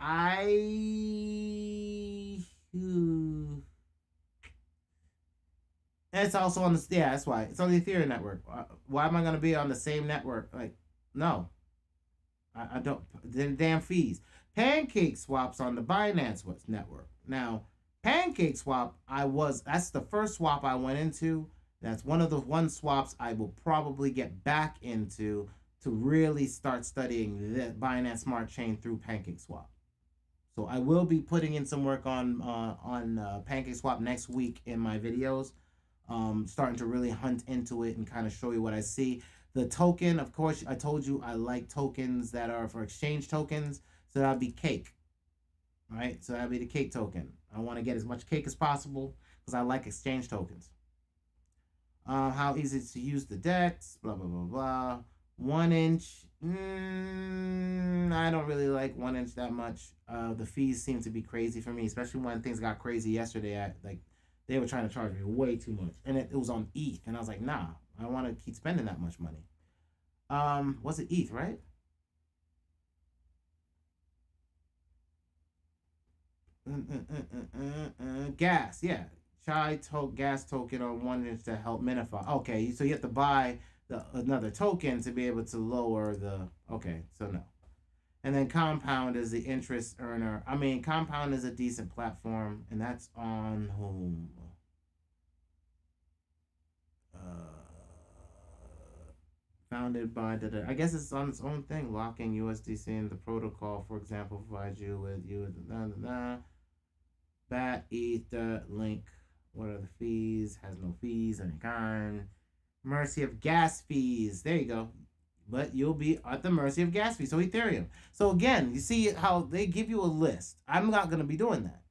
It's also on the that's why it's on the Ethereum network. Why am I gonna be on the same network? Like, no, I don't. The damn fees. Pancake Swap's on the Binance network. Now, Pancake Swap, that's the first swap I went into. That's one of the swaps I will probably get back into to really start studying the Binance Smart Chain through Pancake Swap. So I will be putting in some work on Pancake Swap next week in my videos. Starting to really hunt into it and kind of show you what I see. The token, of course, I told you I like tokens that are for exchange tokens. So that'll be cake, right? So that'll be the cake token. I want to get as much cake as possible because I like exchange tokens. How easy to use the DEX, blah, blah, blah, blah. 1 inch, I don't really like 1 inch that much. The fees seem to be crazy for me, especially when things got crazy yesterday. They were trying to charge me way too much, and it was on ETH, and I was like, nah, I don't want to keep spending that much money. Was it ETH, right? Gas, yeah. Gas token on 1 inch to help minify. Okay, so you have to buy another token to be able to lower the. Okay, so no. And then Compound is the interest earner. I mean, Compound is a decent platform, and that's on whom? Founded by I guess it's on its own thing. Locking USDC in the protocol, for example, provides you with BAT, ETH, link. What are the fees? Has no fees, any kind. Mercy of gas fees. There you go. But you'll be at the mercy of gas fees. So Ethereum. So again, you see how they give you a list. I'm not going to be doing that.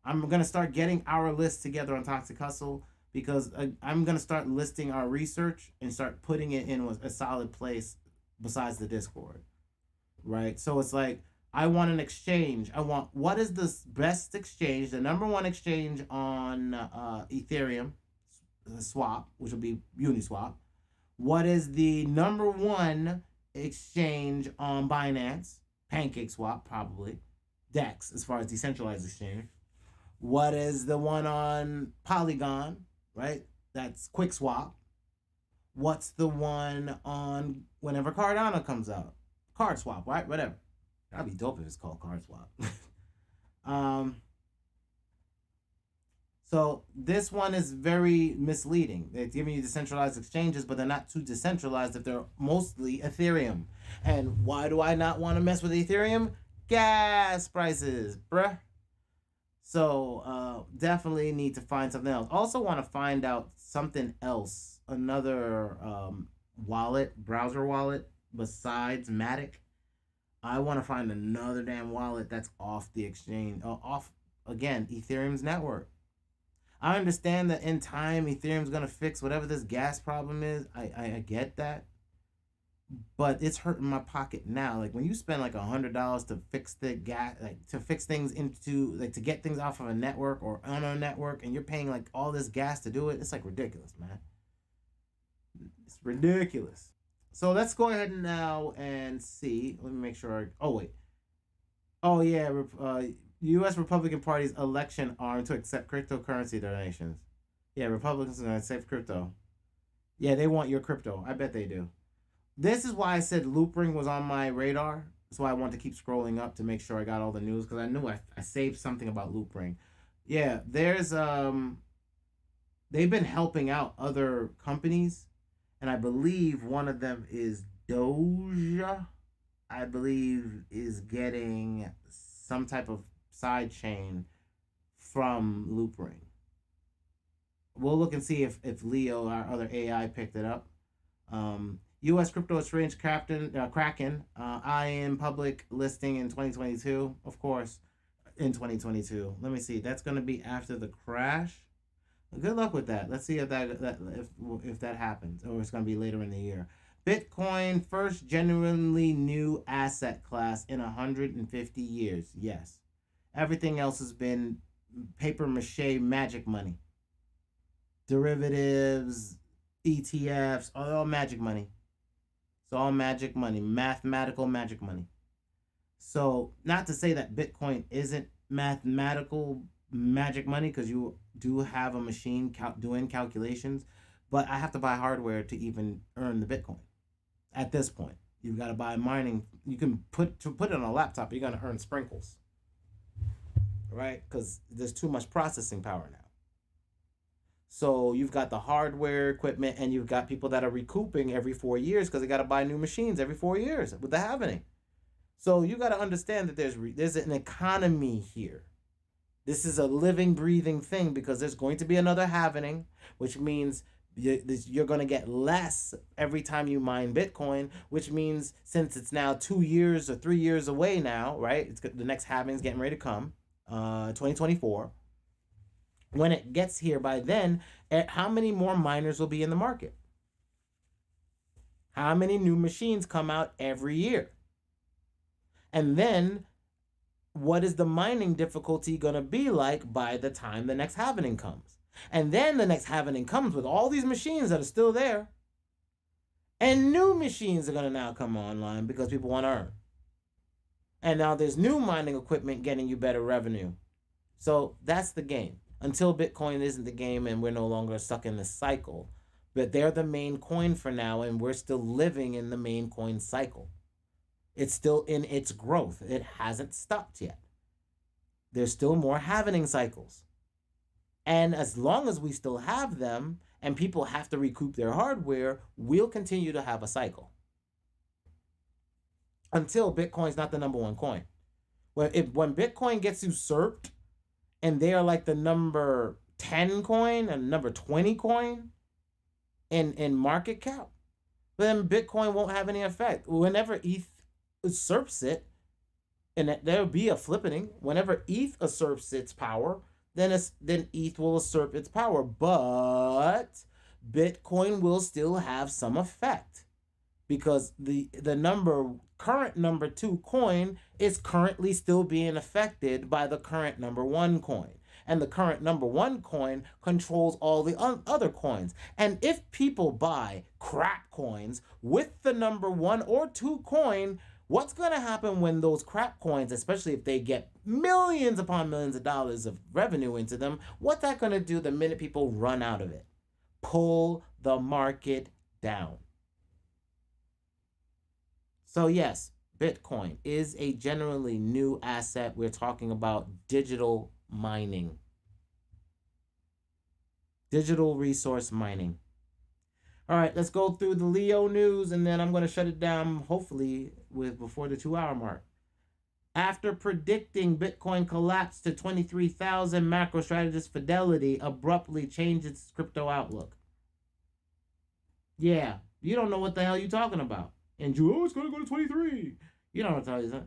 I'm going to start getting our list together on Toxic Hustle, because I'm going to start listing our research and start putting it in a solid place besides the Discord. Right? So it's like, I want an exchange. What is the best exchange, the number one exchange on Ethereum swap, which will be Uniswap. What is the number one exchange on Binance? PancakeSwap, probably. DEX, as far as decentralized exchange. What is the one on Polygon, right? That's QuickSwap. What's the one on whenever Cardano comes out? CardSwap, right? Whatever. That'd be dope if it's called CardSwap. So this one is very misleading. They're giving you decentralized exchanges, but they're not too decentralized if they're mostly Ethereum. And why do I not want to mess with Ethereum? Gas prices, bruh. So definitely need to find something else. Also want to find out something else. Another browser wallet besides Matic. I want to find another damn wallet that's off the exchange, off, again, Ethereum's network. I understand that in time, Ethereum's going to fix whatever this gas problem is. I get that. But it's hurting my pocket now. Like, when you spend like $100 to fix the gas, like to fix things to get things off of a network or on a network, and you're paying like all this gas to do it, it's like ridiculous, man. It's ridiculous. So let's go ahead now and see. Let me make sure. Oh, wait. Oh, yeah. U.S. Republican Party's election arm to accept cryptocurrency donations. Yeah, Republicans are going to accept crypto. Yeah, they want your crypto. I bet they do. This is why I said Loopring was on my radar. That's why I want to keep scrolling up to make sure I got all the news, because I knew I saved something about Loopring. Yeah, there's they've been helping out other companies, and I believe one of them is Doja. I believe is getting some type of side chain from Loopring. We'll look and see if Leo, our other AI, picked it up. U.S. crypto exchange Kraken, IM public listing in 2022, of course, in 2022. Let me see. That's going to be after the crash. Good luck with that. Let's see if that happens, or it's going to be later in the year. Bitcoin, first genuinely new asset class in 150 years. Yes. Everything else has been paper mache magic money. Derivatives, ETFs, all magic money. It's all magic money, mathematical magic money. So, not to say that Bitcoin isn't mathematical magic money, because you do have a machine doing calculations, but I have to buy hardware to even earn the Bitcoin. At this point, you've got to buy mining. You can put it on a laptop, you're going to earn sprinkles, right? Because there's too much processing power now. So you've got the hardware equipment, and you've got people that are recouping every 4 years because they got to buy new machines every 4 years with the halvening. So you got to understand that there's an economy here. This is a living, breathing thing, because there's going to be another halvening, which means you're going to get less every time you mine Bitcoin, which means since it's now 2 years or 3 years away now, right? The next halving is getting ready to come, 2024. When it gets here by then, how many more miners will be in the market? How many new machines come out every year? And then what is the mining difficulty going to be like by the time the next halvening comes? And then the next halvening comes with all these machines that are still there. And new machines are going to now come online because people want to earn. And now there's new mining equipment getting you better revenue. So that's the game. Until Bitcoin isn't the game and we're no longer stuck in the cycle. But they're the main coin for now, and we're still living in the main coin cycle. It's still in its growth. It hasn't stopped yet. There's still more halvening cycles. And as long as we still have them and people have to recoup their hardware, we'll continue to have a cycle. Until Bitcoin's not the number one coin. When Bitcoin gets usurped and they are like the number 10 coin and number 20 coin in market cap, then Bitcoin won't have any effect. Whenever ETH usurps it, and there'll be a flippening. Whenever ETH usurps its power, then ETH will usurp its power. But Bitcoin will still have some effect because the current number 2 coin is currently still being affected by the current number 1 coin. And the current number 1 coin controls all the other coins. And if people buy crap coins with the number 1 or 2 coin, what's going to happen when those crap coins, especially if they get millions upon millions of dollars of revenue into them, what's that going to do the minute people run out of it? Pull the market down. So yes, Bitcoin is a generally new asset. We're talking about digital mining. Digital resource mining. All right, let's go through the Leo news, and then I'm going to shut it down, hopefully, before the 2-hour mark. After predicting Bitcoin collapse to 23,000, macro strategist Fidelity abruptly changed its crypto outlook. Yeah, you don't know what the hell you're talking about. And it's going to go to 23. You don't know what to tell you that.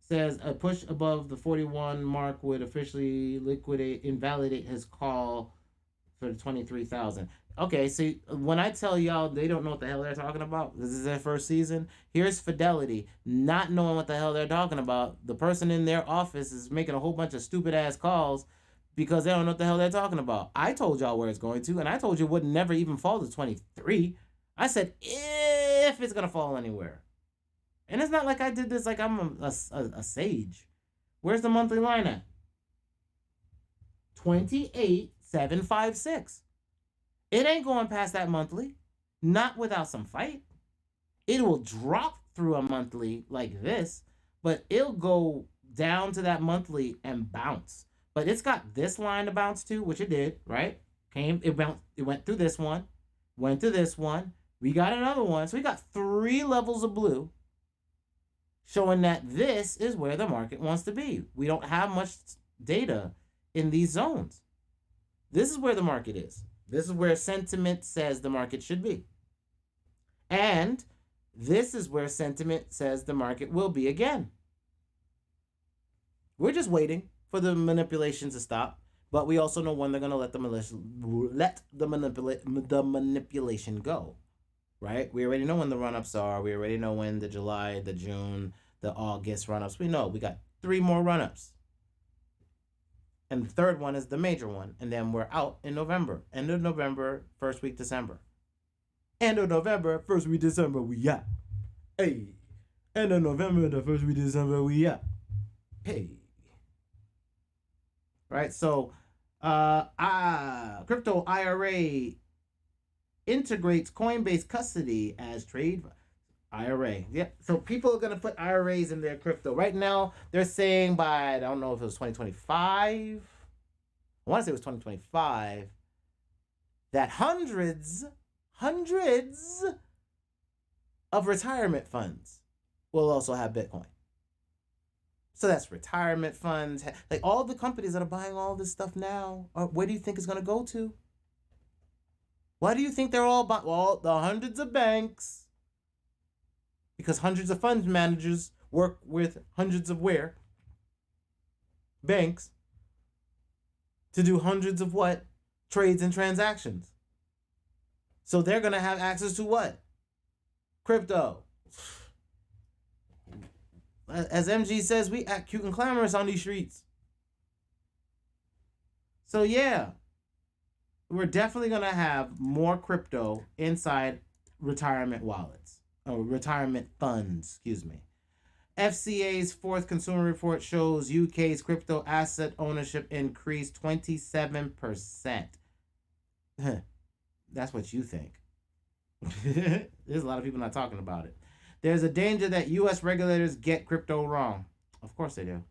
Says a push above the 41 mark would officially invalidate his call for the 23,000. Okay, see, when I tell y'all they don't know what the hell they're talking about, this is their first season, here's Fidelity not knowing what the hell they're talking about. The person in their office is making a whole bunch of stupid-ass calls because they don't know what the hell they're talking about. I told y'all where it's going to, and I told you it would never even fall to 23. I said if it's going to fall anywhere. And it's not like I did this like I'm a sage. Where's the monthly line at? 28,756. It ain't going past that monthly. Not without some fight. It will drop through a monthly like this, but it'll go down to that monthly and bounce. But it's got this line to bounce to, which it did, right? It went through this one, went to this one. We got another one. So we got 3 levels of blue showing that this is where the market wants to be. We don't have much data in these zones. This is where the market is. This is where sentiment says the market should be. And this is where sentiment says the market will be again. We're just waiting for the manipulation to stop, but we also know when they're going to let the manipulation go, right? We already know when the run-ups are. We already know when the July, the June, the August run-ups. We know we got 3 more run-ups. And the third one is the major one. And then we're out in November. End of November, first week December. End of November, first week December, we out. Hey. End of November, the first week December, we out. Hey. Right, so crypto IRA integrates Coinbase custody as trade IRA. Yep. So people are going to put IRAs in their crypto. Right now, they're saying by, I don't know if it was 2025. I want to say it was 2025. That hundreds of retirement funds will also have Bitcoin. So that's retirement funds. Like all the companies that are buying all this stuff now, where do you think it's going to go to? Why do you think they're all buying? Well, the hundreds of banks. Because hundreds of fund managers work with hundreds of banks to do hundreds of what? Trades and transactions. So they're going to have access to what? Crypto. As MG says, we act cute and clamorous on these streets. So yeah, we're definitely going to have more crypto inside retirement wallets. Or retirement funds, excuse me. FCA's fourth consumer report shows UK's crypto asset ownership increased 27%. That's what you think. There's a lot of people not talking about it. There's a danger that US regulators get crypto wrong. Of course they do.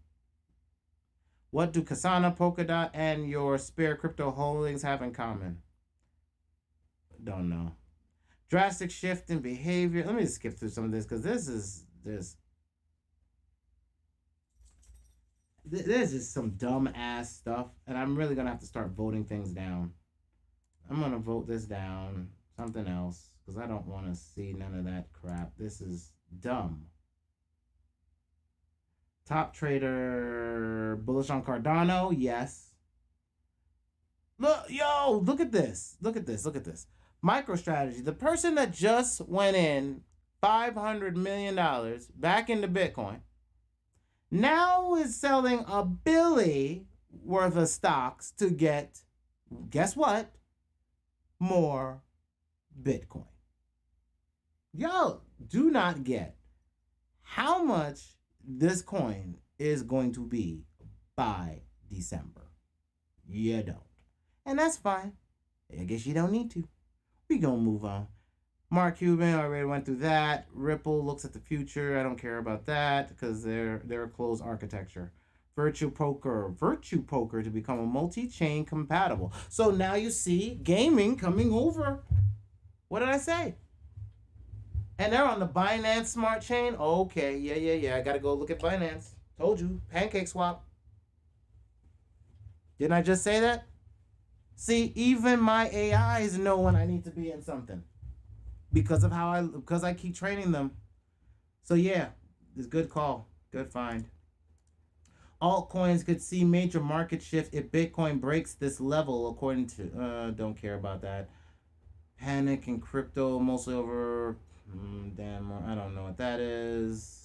What do Kasana, Polkadot, and your spare crypto holdings have in common? Don't know. Drastic shift in behavior. Let me just skip through some of this because this is some dumb ass stuff, and I'm really gonna have to start voting things down. I'm gonna vote this down, something else, because I don't want to see none of that crap. This is dumb. Top trader bullish on Cardano, yes. Look, yo, look at this. Look at this. Look at this. MicroStrategy, the person that just went in $500 million back into Bitcoin, now is selling $1 billion worth of stocks to get, guess what? More Bitcoin. Y'all do not get how much this coin is going to be by December. You don't. And that's fine. I guess you don't need to. We gonna move on. Mark Cuban, already went through that. Ripple looks at the future. I don't care about that because they're a closed architecture. Virtue Poker to become a multi-chain compatible. So now you see gaming coming over. What did I say? And they're on the Binance Smart Chain. Okay, yeah. I gotta go look at Binance. Told you, Pancake Swap. Didn't I just say that? See, even my AIs know when I need to be in something because I keep training them. So yeah, it's a good call, good find. Altcoins could see major market shift if Bitcoin breaks this level, according to don't care about that. Panic in crypto, mostly over. I don't know what that is.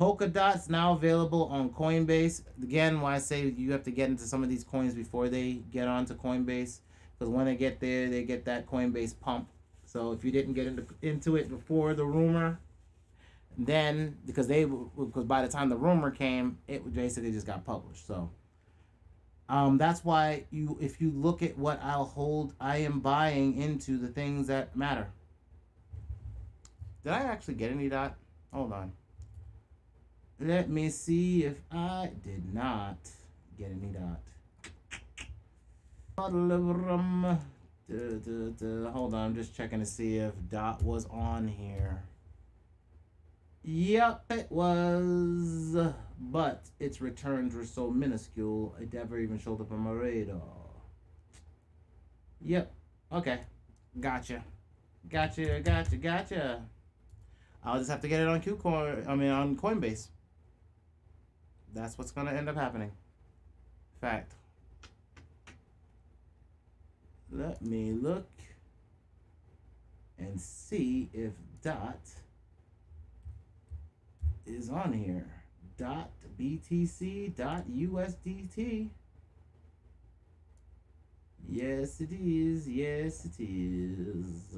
Polkadot's now available on Coinbase. Again, why I say you have to get into some of these coins before they get onto Coinbase, because when they get there, they get that Coinbase pump. So if you didn't get into it before the rumor, then because by the time the rumor came, it basically just got published. So that's why if you look at what I'll hold, I am buying into the things that matter. Did I actually get any dot? Hold on. Let me see if I did not get any dot. Hold on, I'm just checking to see if dot was on here. Yep, it was. But its returns were so minuscule, it never even showed up on my radar. Yep. Okay. Gotcha. I'll just have to get it on on Coinbase. That's what's going to end up happening. Fact. Let me look and see if dot is on here. Dot BTC dot USDT. Yes, it is. Yes, it is.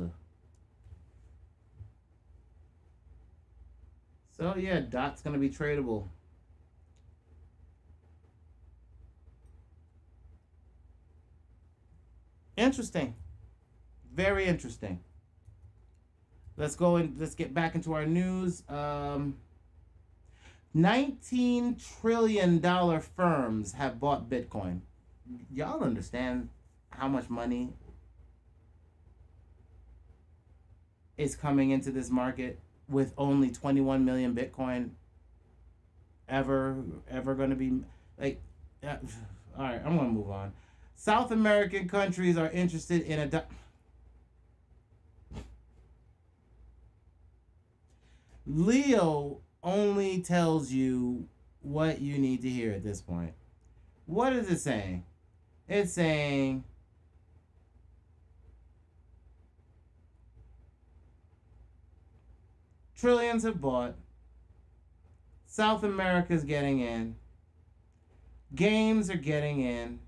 So yeah, dot's going to be tradable. Interesting. Very interesting. Let's go and let's get back into our news. $19 trillion firms have bought Bitcoin. Y'all understand how much money is coming into this market with only 21 million Bitcoin ever going to be like, all right, I'm going to move on. South American countries are interested in Leo only tells you what you need to hear at this point. What is it saying? It's saying trillions have bought. South America's getting in. Games are getting in.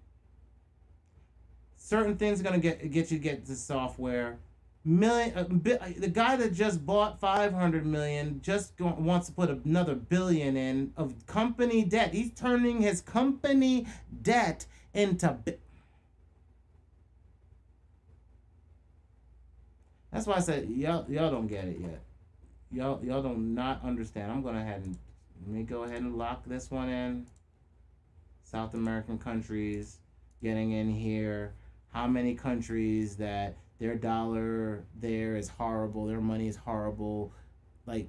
Certain things are gonna get you get the software. The guy that just bought 500 million just wants to put another billion in of company debt. He's turning his company debt into. That's why I said y'all don't get it yet. Y'all don't not understand. I'm gonna let me go ahead and lock this one in. South American countries getting in here. How many countries that their dollar there is horrible, their money is horrible, like,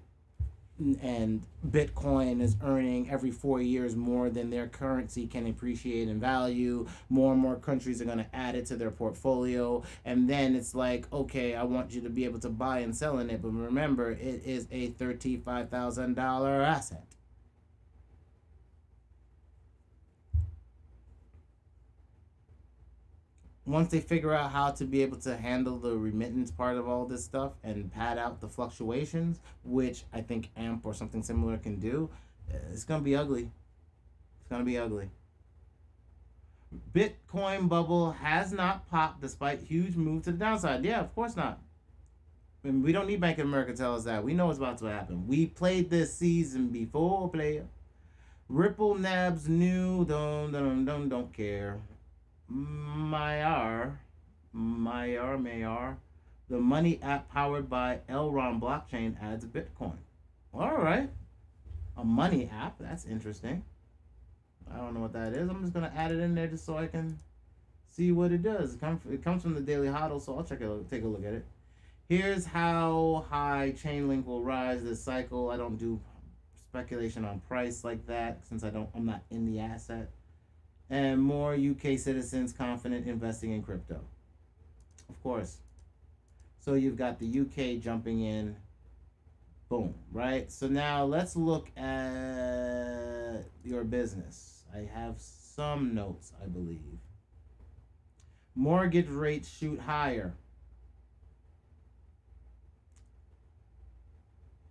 and Bitcoin is earning every 4 years more than their currency can appreciate in value. More and more countries are going to add it to their portfolio, and then it's like, okay, I want you to be able to buy and sell in it, but remember, it is a $35,000 asset. Once they figure out how to be able to handle the remittance part of all this stuff and pad out the fluctuations, which I think AMP or something similar can do, it's going to be ugly. It's going to be ugly. Bitcoin bubble has not popped despite huge move to the downside. Yeah, of course not. I mean, we don't need Bank of America to tell us that. We know what's about to happen. We played this season before, player. Ripple nabs new. Don't care. Mayar, the money app powered by Elrond blockchain adds Bitcoin. All right, a money app. That's interesting. I don't know what that is. I'm just gonna add it in there just so I can see what it does. It comes from the Daily Hodl, so I'll take a look at it. Here's how high Chainlink will rise this cycle. I don't do speculation on price like that since I'm not in the asset. And more UK citizens confident investing in crypto. Of course. So you've got the UK jumping in. Boom, right? So now let's look at your business. I have some notes, I believe. Mortgage rates shoot higher.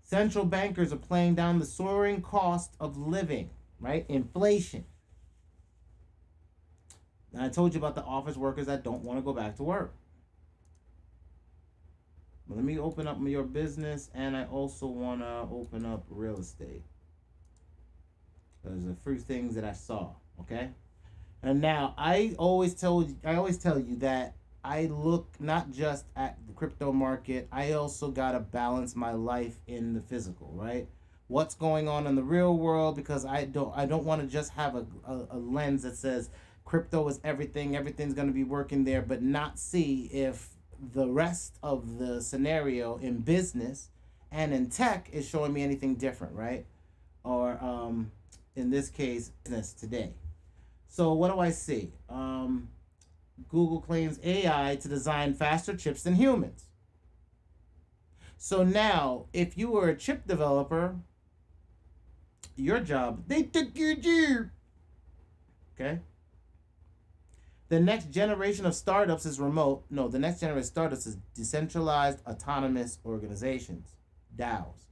Central bankers are playing down the soaring cost of living, right? Inflation. And I told you about the office workers that don't want to go back to work. But let me open up your business, and I also want to open up real estate. There's a few things that I saw, okay? And now I always tell you that I look not just at the crypto market. I also got to balance my life in the physical, right? What's going on in the real world, because I don't want to just have a lens that says crypto is everything's going to be working there, but not see if the rest of the scenario in business and in tech is showing me anything different, right? Or in this case, business today. So what do I see? Google claims AI to design faster chips than humans. So now, if you were a chip developer, your job, they took your job. Okay? The next generation of startups is remote. No, the next generation of startups is decentralized autonomous organizations, DAOs.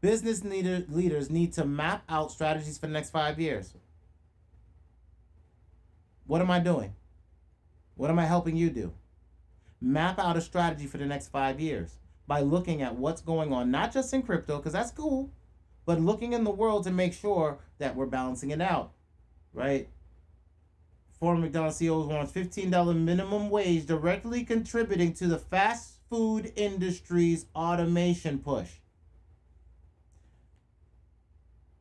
Business leaders need to map out strategies for the next 5 years. What am I doing? What am I helping you do? Map out a strategy for the next 5 years by looking at what's going on, not just in crypto, because that's cool, but looking in the world to make sure that we're balancing it out, right? Former McDonald's CEO wants $15 minimum wage, directly contributing to the fast food industry's automation push.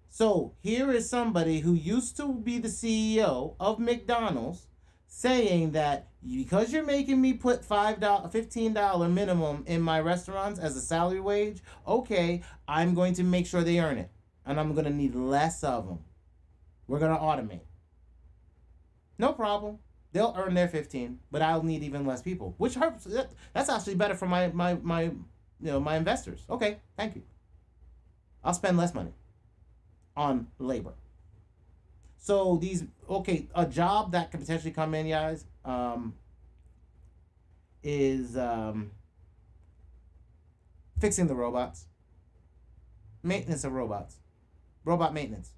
So here is somebody who used to be the CEO of McDonald's saying that because you're making me put $15 minimum in my restaurants as a salary wage, okay, I'm going to make sure they earn it. And I'm going to need less of them. We're going to automate. No problem. They'll earn their 15, but I'll need even less people, which hurts. That's actually better for my investors. Okay, thank you. I'll spend less money on labor. So a job that could potentially come in, guys, is fixing the robots, maintenance of robots, robot maintenance.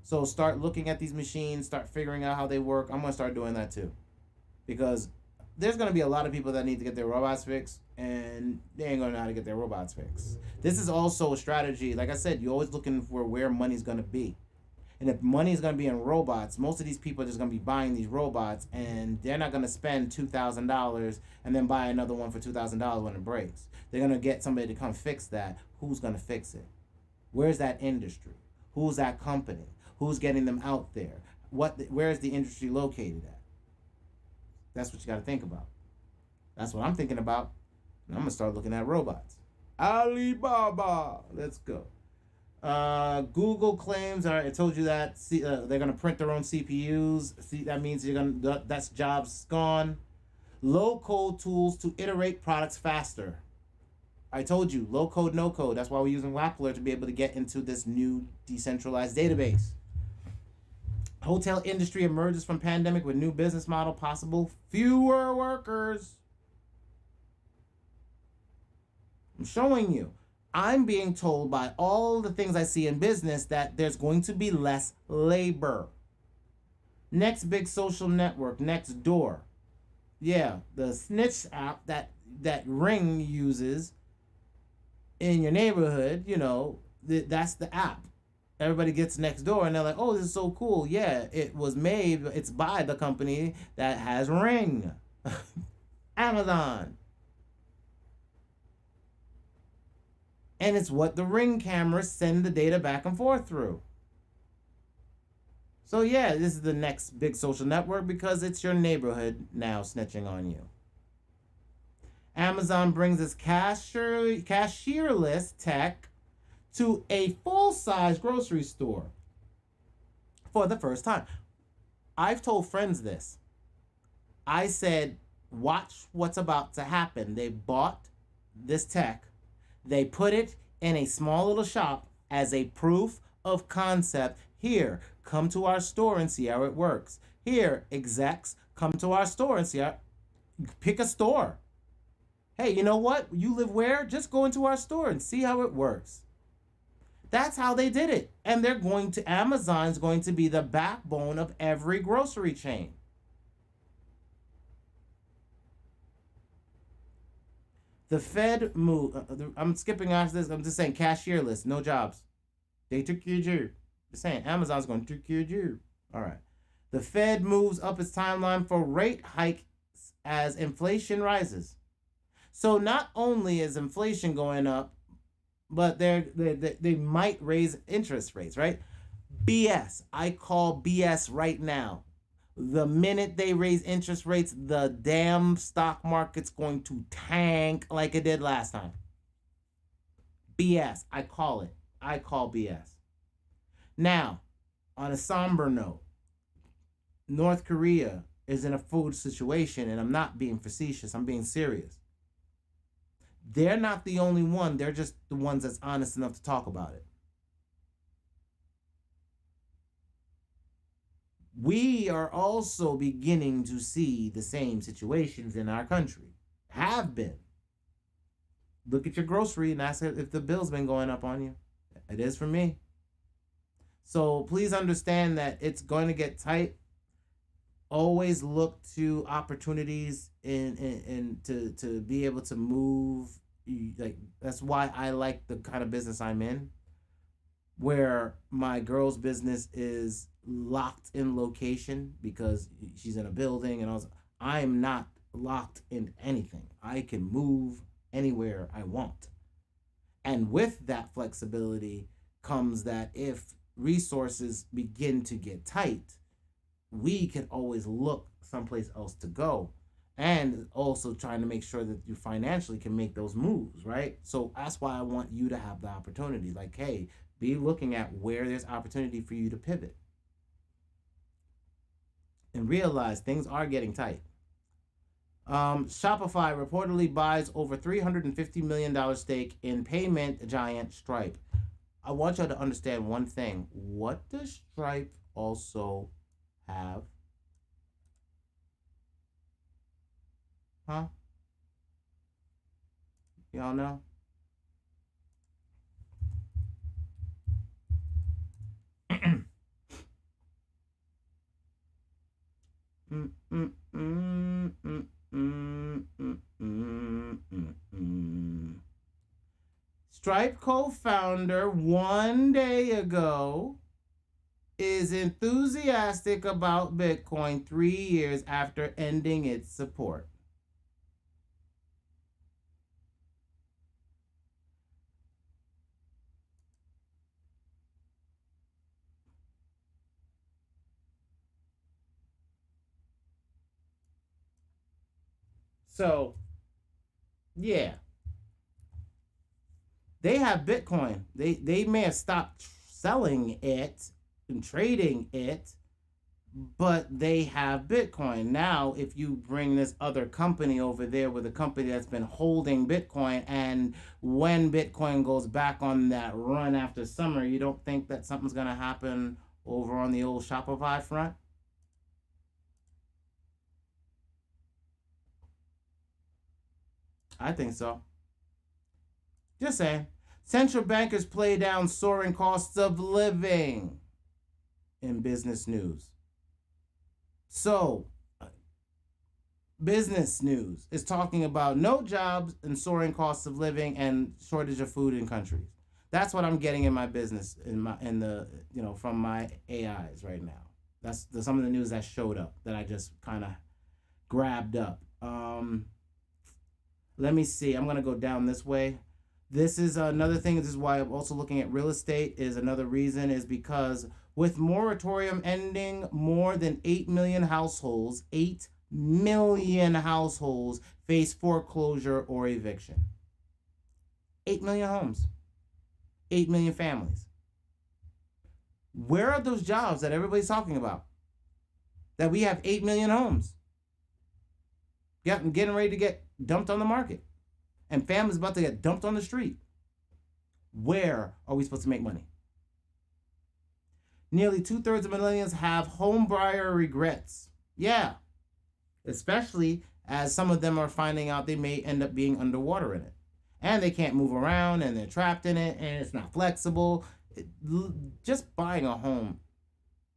So start looking at these machines, start figuring out how they work. I'm gonna start doing that too, because there's gonna be a lot of people that need to get their robots fixed, and they ain't gonna know how to get their robots fixed. This is also a strategy. Like I said, you're always looking for where money's gonna be. And if money is going to be in robots, most of these people are just going to be buying these robots, and they're not going to spend $2,000 and then buy another one for $2,000 when it breaks. They're going to get somebody to come fix that. Who's going to fix it? Where's that industry? Who's that company? Who's getting them out there? Where is the industry located at? That's what you got to think about. That's what I'm thinking about. And I'm going to start looking at robots. Alibaba. Let's go. Google claims I told you that they're gonna print their own CPUs. See, that means that's jobs gone. Low code tools to iterate products faster. I told you, low code, no code. That's why we're using Wappler to be able to get into this new decentralized database. Hotel industry emerges from pandemic with new business model possible. Fewer workers. I'm showing you. I'm being told by all the things I see in business that there's going to be less labor. Next big social network, next door. Yeah, the snitch app that Ring uses in your neighborhood, that's the app. Everybody gets next door and they're like, oh, this is so cool. Yeah, it's by the company that has Ring. Amazon. And it's what the Ring cameras send the data back and forth through. So yeah, this is the next big social network because it's your neighborhood now snitching on you. Amazon brings its cashierless tech to a full-size grocery store for the first time. I've told friends this. I said, watch what's about to happen. They bought this tech. They put it in a small little shop as a proof of concept. Here, come to our store and see how it works. Here, execs, come to our store and see how. Pick a store. Hey, you know what? You live where? Just go into our store and see how it works. That's how they did it. And Amazon's going to be the backbone of every grocery chain. The Fed I'm skipping off this. I'm just saying cashierless, no jobs. They took your job. Just saying Amazon's going to take your job. All right. The Fed moves up its timeline for rate hikes as inflation rises. So not only is inflation going up, but they might raise interest rates, right? BS. I call BS right now. The minute they raise interest rates, the damn stock market's going to tank like it did last time. BS. I call it. I call BS. Now, on a somber note, North Korea is in a food situation, and I'm not being facetious. I'm being serious. They're not the only one. They're just the ones that's honest enough to talk about it. We are also beginning to see the same situations in our country. Have been. Look at your grocery and ask if the bill's been going up on you. It is for me. So please understand that it's going to get tight. Always look to opportunities and to be able to move. Like, that's why I like the kind of business I'm in, where my girl's business is locked in location because she's in a building, and I'm not locked in anything. I can move anywhere I want. And with that flexibility comes that if resources begin to get tight, we can always look someplace else to go, and also trying to make sure that you financially can make those moves, right? So that's why I want you to have the opportunity. Like, hey, be looking at where there's opportunity for you to pivot. And realize things are getting tight. Shopify reportedly buys over $350 million stake in payment giant Stripe. I want y'all to understand one thing. What does Stripe also have? Huh? Y'all know? Stripe co-founder 1 day ago is enthusiastic about Bitcoin 3 years after ending its support. So, yeah, they have Bitcoin. They may have stopped selling it and trading it, but they have Bitcoin. Now, if you bring this other company over there with a company that's been holding Bitcoin, and when Bitcoin goes back on that run after summer, you don't think that something's going to happen over on the old Shopify front? I think so. Just saying. Central bankers play down soaring costs of living in business news. So, business news is talking about no jobs and soaring costs of living and shortage of food in countries. That's what I'm getting in my business in the from my AIs right now. That's some of the news that showed up that I just kind of grabbed up. Let me see. I'm gonna go down this way. This is another thing. This is why I'm also looking at real estate. Is another reason is because with moratorium ending, more than 8 million households, 8 million households face foreclosure or eviction. 8 million homes, 8 million families. Where are those jobs that everybody's talking about? That we have 8 million homes getting ready to get dumped on the market, and families about to get dumped on the street. Where are we supposed to make money? Nearly 2/3 of millennials have home buyer regrets. Yeah, especially as some of them are finding out they may end up being underwater in it. And they can't move around and they're trapped in it and it's not flexible. Just buying a home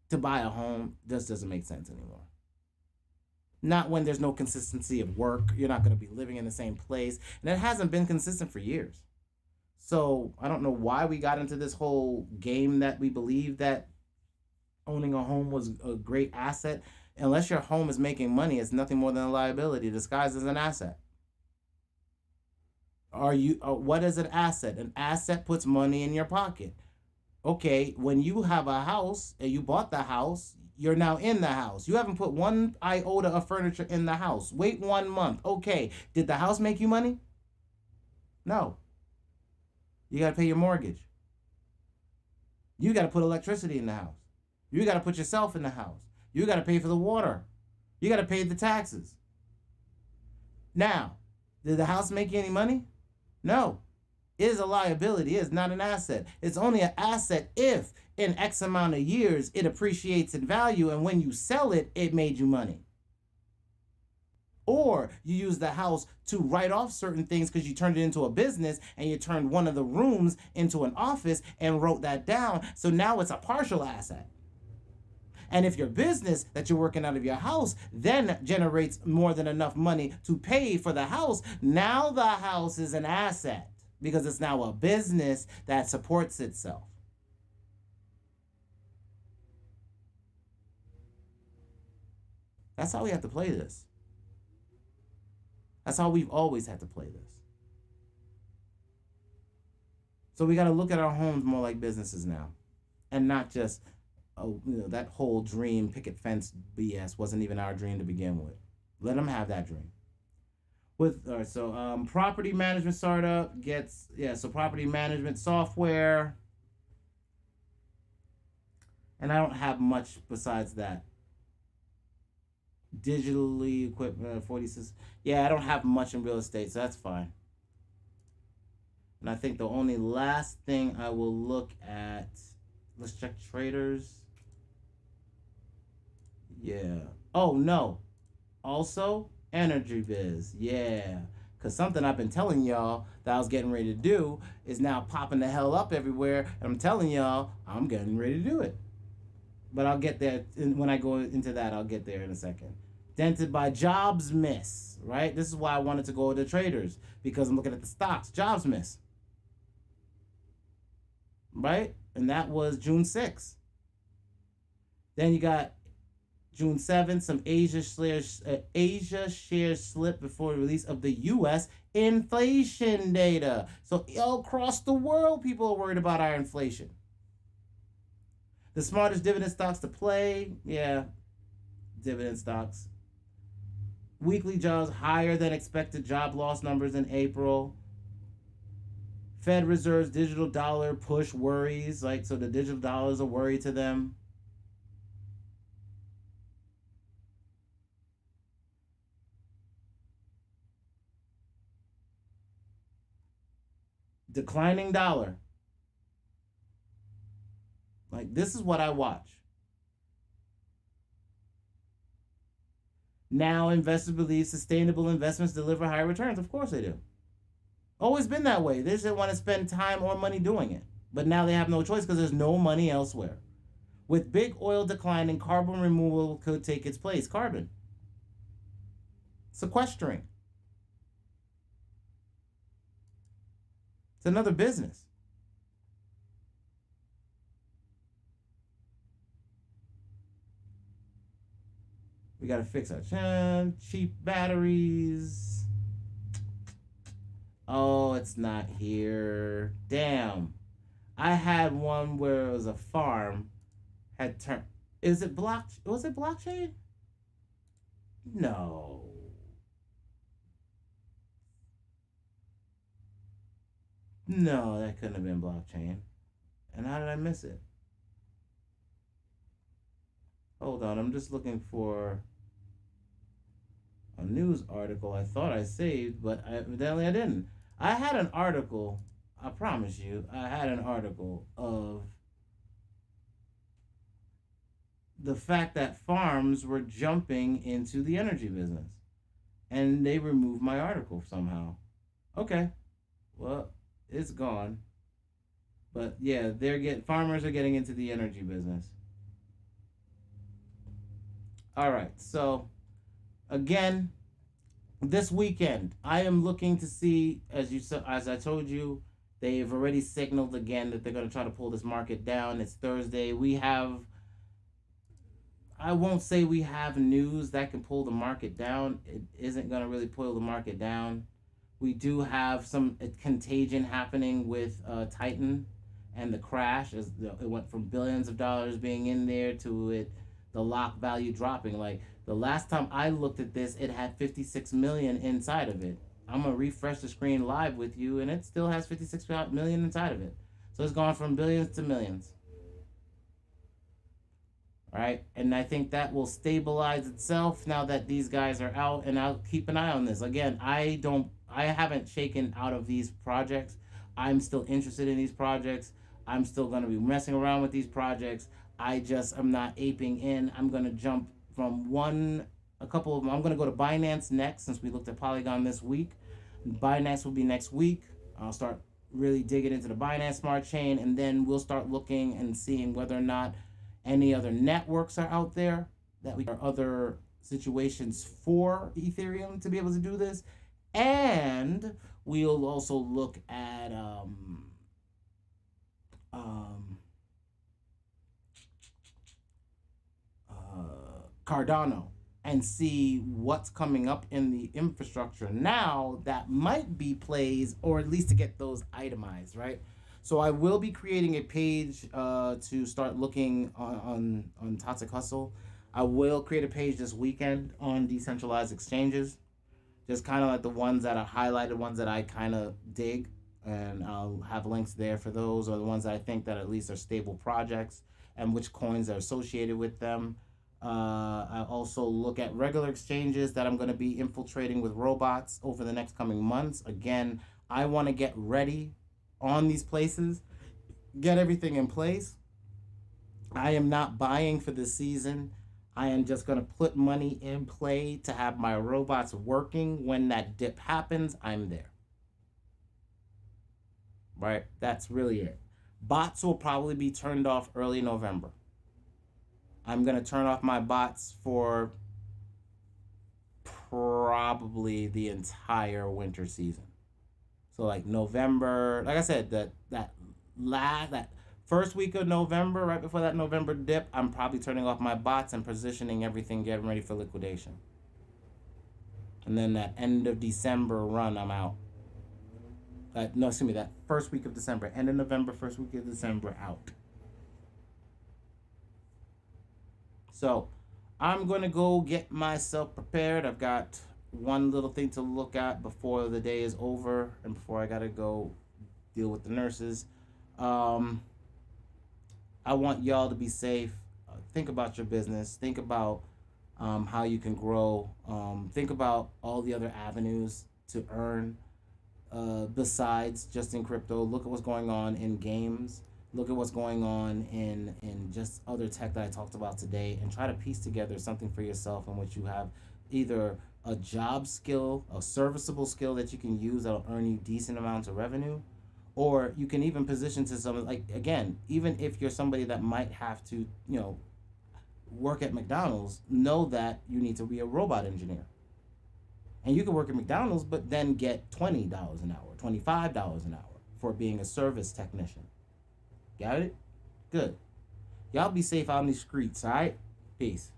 to buy a home just doesn't make sense anymore. Not when there's no consistency of work. You're not going to be living in the same place. And it hasn't been consistent for years. So I don't know why we got into this whole game that we believe that owning a home was a great asset. Unless your home is making money, it's nothing more than a liability disguised as an asset. What is an asset? An asset puts money in your pocket. Okay, when you have a house and you bought the house, you're now in the house. You haven't put one iota of furniture in the house. Wait 1 month. Okay, did the house make you money? No. You got to pay your mortgage. You got to put electricity in the house. You got to put yourself in the house. You got to pay for the water. You got to pay the taxes. Now, did the house make you any money? No. It is a liability. It is not an asset. It's only an asset if in X amount of years it appreciates in value, and when you sell it, it made you money. Or you use the house to write off certain things because you turned it into a business and you turned one of the rooms into an office and wrote that down. So now it's a partial asset. And if your business that you're working out of your house then generates more than enough money to pay for the house, now the house is an asset because it's now a business that supports itself. That's how we have to play this. That's how we've always had to play this. So we got to look at our homes more like businesses now, and not just that whole dream picket fence BS wasn't even our dream to begin with. Let them have that dream. Property management startup gets property management software, and I don't have much besides that. Digitally equipped 46. Yeah, I don't have much in real estate, so that's fine. And I think the only last thing I will look at, let's check traders. Yeah. Oh, no. Also, energy biz. Yeah. Because something I've been telling y'all that I was getting ready to do is now popping the hell up everywhere. And I'm telling y'all, I'm getting ready to do it. But I'll get there. When I go into that, I'll get there in a second. Dented by jobs miss, right? This is why I wanted to go to traders, because I'm looking at the stocks. Jobs miss. Right? And that was June 6th. Then you got June 7th, some Asia shares slip before the release of the U.S. inflation data. So across the world, people are worried about our inflation. The smartest dividend stocks to play, yeah, dividend stocks. Weekly jobs higher than expected job loss numbers in April. Fed Reserve's digital dollar push worries, like, so the digital dollar is a worry to them. Declining dollar. Like, this is what I watch. Now investors believe sustainable investments deliver higher returns. Of course they do. Always been that way. They just didn't want to spend time or money doing it. But now they have no choice because there's no money elsewhere. With big oil declining, carbon removal could take its place. Carbon. Sequestering. It's another business. We got to fix our cheap batteries. Oh, it's not here. Damn. I had one where it was a farm had turned. Was it blockchain? No. No, that couldn't have been blockchain. And how did I miss it? Hold on, I'm just looking for a news article I thought I saved, but evidently I didn't. I had an article, I promise you, I had an article of the fact that farms were jumping into the energy business. And they removed my article somehow. Okay. Well, it's gone. But yeah, farmers are getting into the energy business. All right. So again, this weekend, I am looking to see, as I told you, they've already signaled again that they're going to try to pull this market down. It's Thursday. I won't say we have news that can pull the market down. It isn't going to really pull the market down. We do have some contagion happening with Titan and the crash. As it went from billions of dollars being in there to the lock value dropping. Like, the last time I looked at this, it had 56 million inside of it. I'm going to refresh the screen live with you, and it still has 56 million inside of it. So it's gone from billions to millions. All right, and I think that will stabilize itself now that these guys are out, and I'll keep an eye on this. Again, I haven't shaken out of these projects. I'm still interested in these projects. I'm still going to be messing around with these projects. I'm not aping in. I'm going to jump from a couple of them. I'm going to go to Binance next, since we looked at Polygon this week. Binance will be next week. I'll start really digging into the Binance Smart Chain, and then we'll start looking and seeing whether or not any other networks are out there or other situations for Ethereum to be able to do this. And we'll also look at Cardano and see what's coming up in the infrastructure now that might be plays, or at least to get those itemized, right? So I will be creating a page to start looking on Toxic Hustle. I will create a page this weekend on decentralized exchanges, just kind of like the ones that are highlighted, ones that I kind of dig, and I'll have links there for those, or the ones that I think that at least are stable projects and which coins are associated with them. I also look at regular exchanges that I'm going to be infiltrating with robots over the next coming months. Again, I want to get ready on these places, get everything in place. I am not buying for the season. I am just going to put money in play to have my robots working. When that dip happens, I'm there. Right? That's really it. Bots will probably be turned off early November. I'm going to turn off my bots for probably the entire winter season. So like November, like I said, that first week of November, right before that November dip, I'm probably turning off my bots and positioning everything, getting ready for liquidation. And then that end of December run, I'm out. No, excuse me, that first week of December, end of November, first week of December, out. So I'm going to go get myself prepared. I've got one little thing to look at before the day is over and before I got to go deal with the nurses. I want y'all to be safe. Think about your business. Think about how you can grow. Think about all the other avenues to earn besides just in crypto. Look at what's going on in games. Look at what's going on in just other tech that I talked about today, and try to piece together something for yourself in which you have either a job skill, a serviceable skill that you can use that'll earn you decent amounts of revenue, or you can even position to some, like, again, even if you're somebody that might have to, work at McDonald's, know that you need to be a robot engineer. And you can work at McDonald's, but then get $20 an hour, $25 an hour for being a service technician. Got it? Good. Y'all be safe out in these streets, all right? Peace.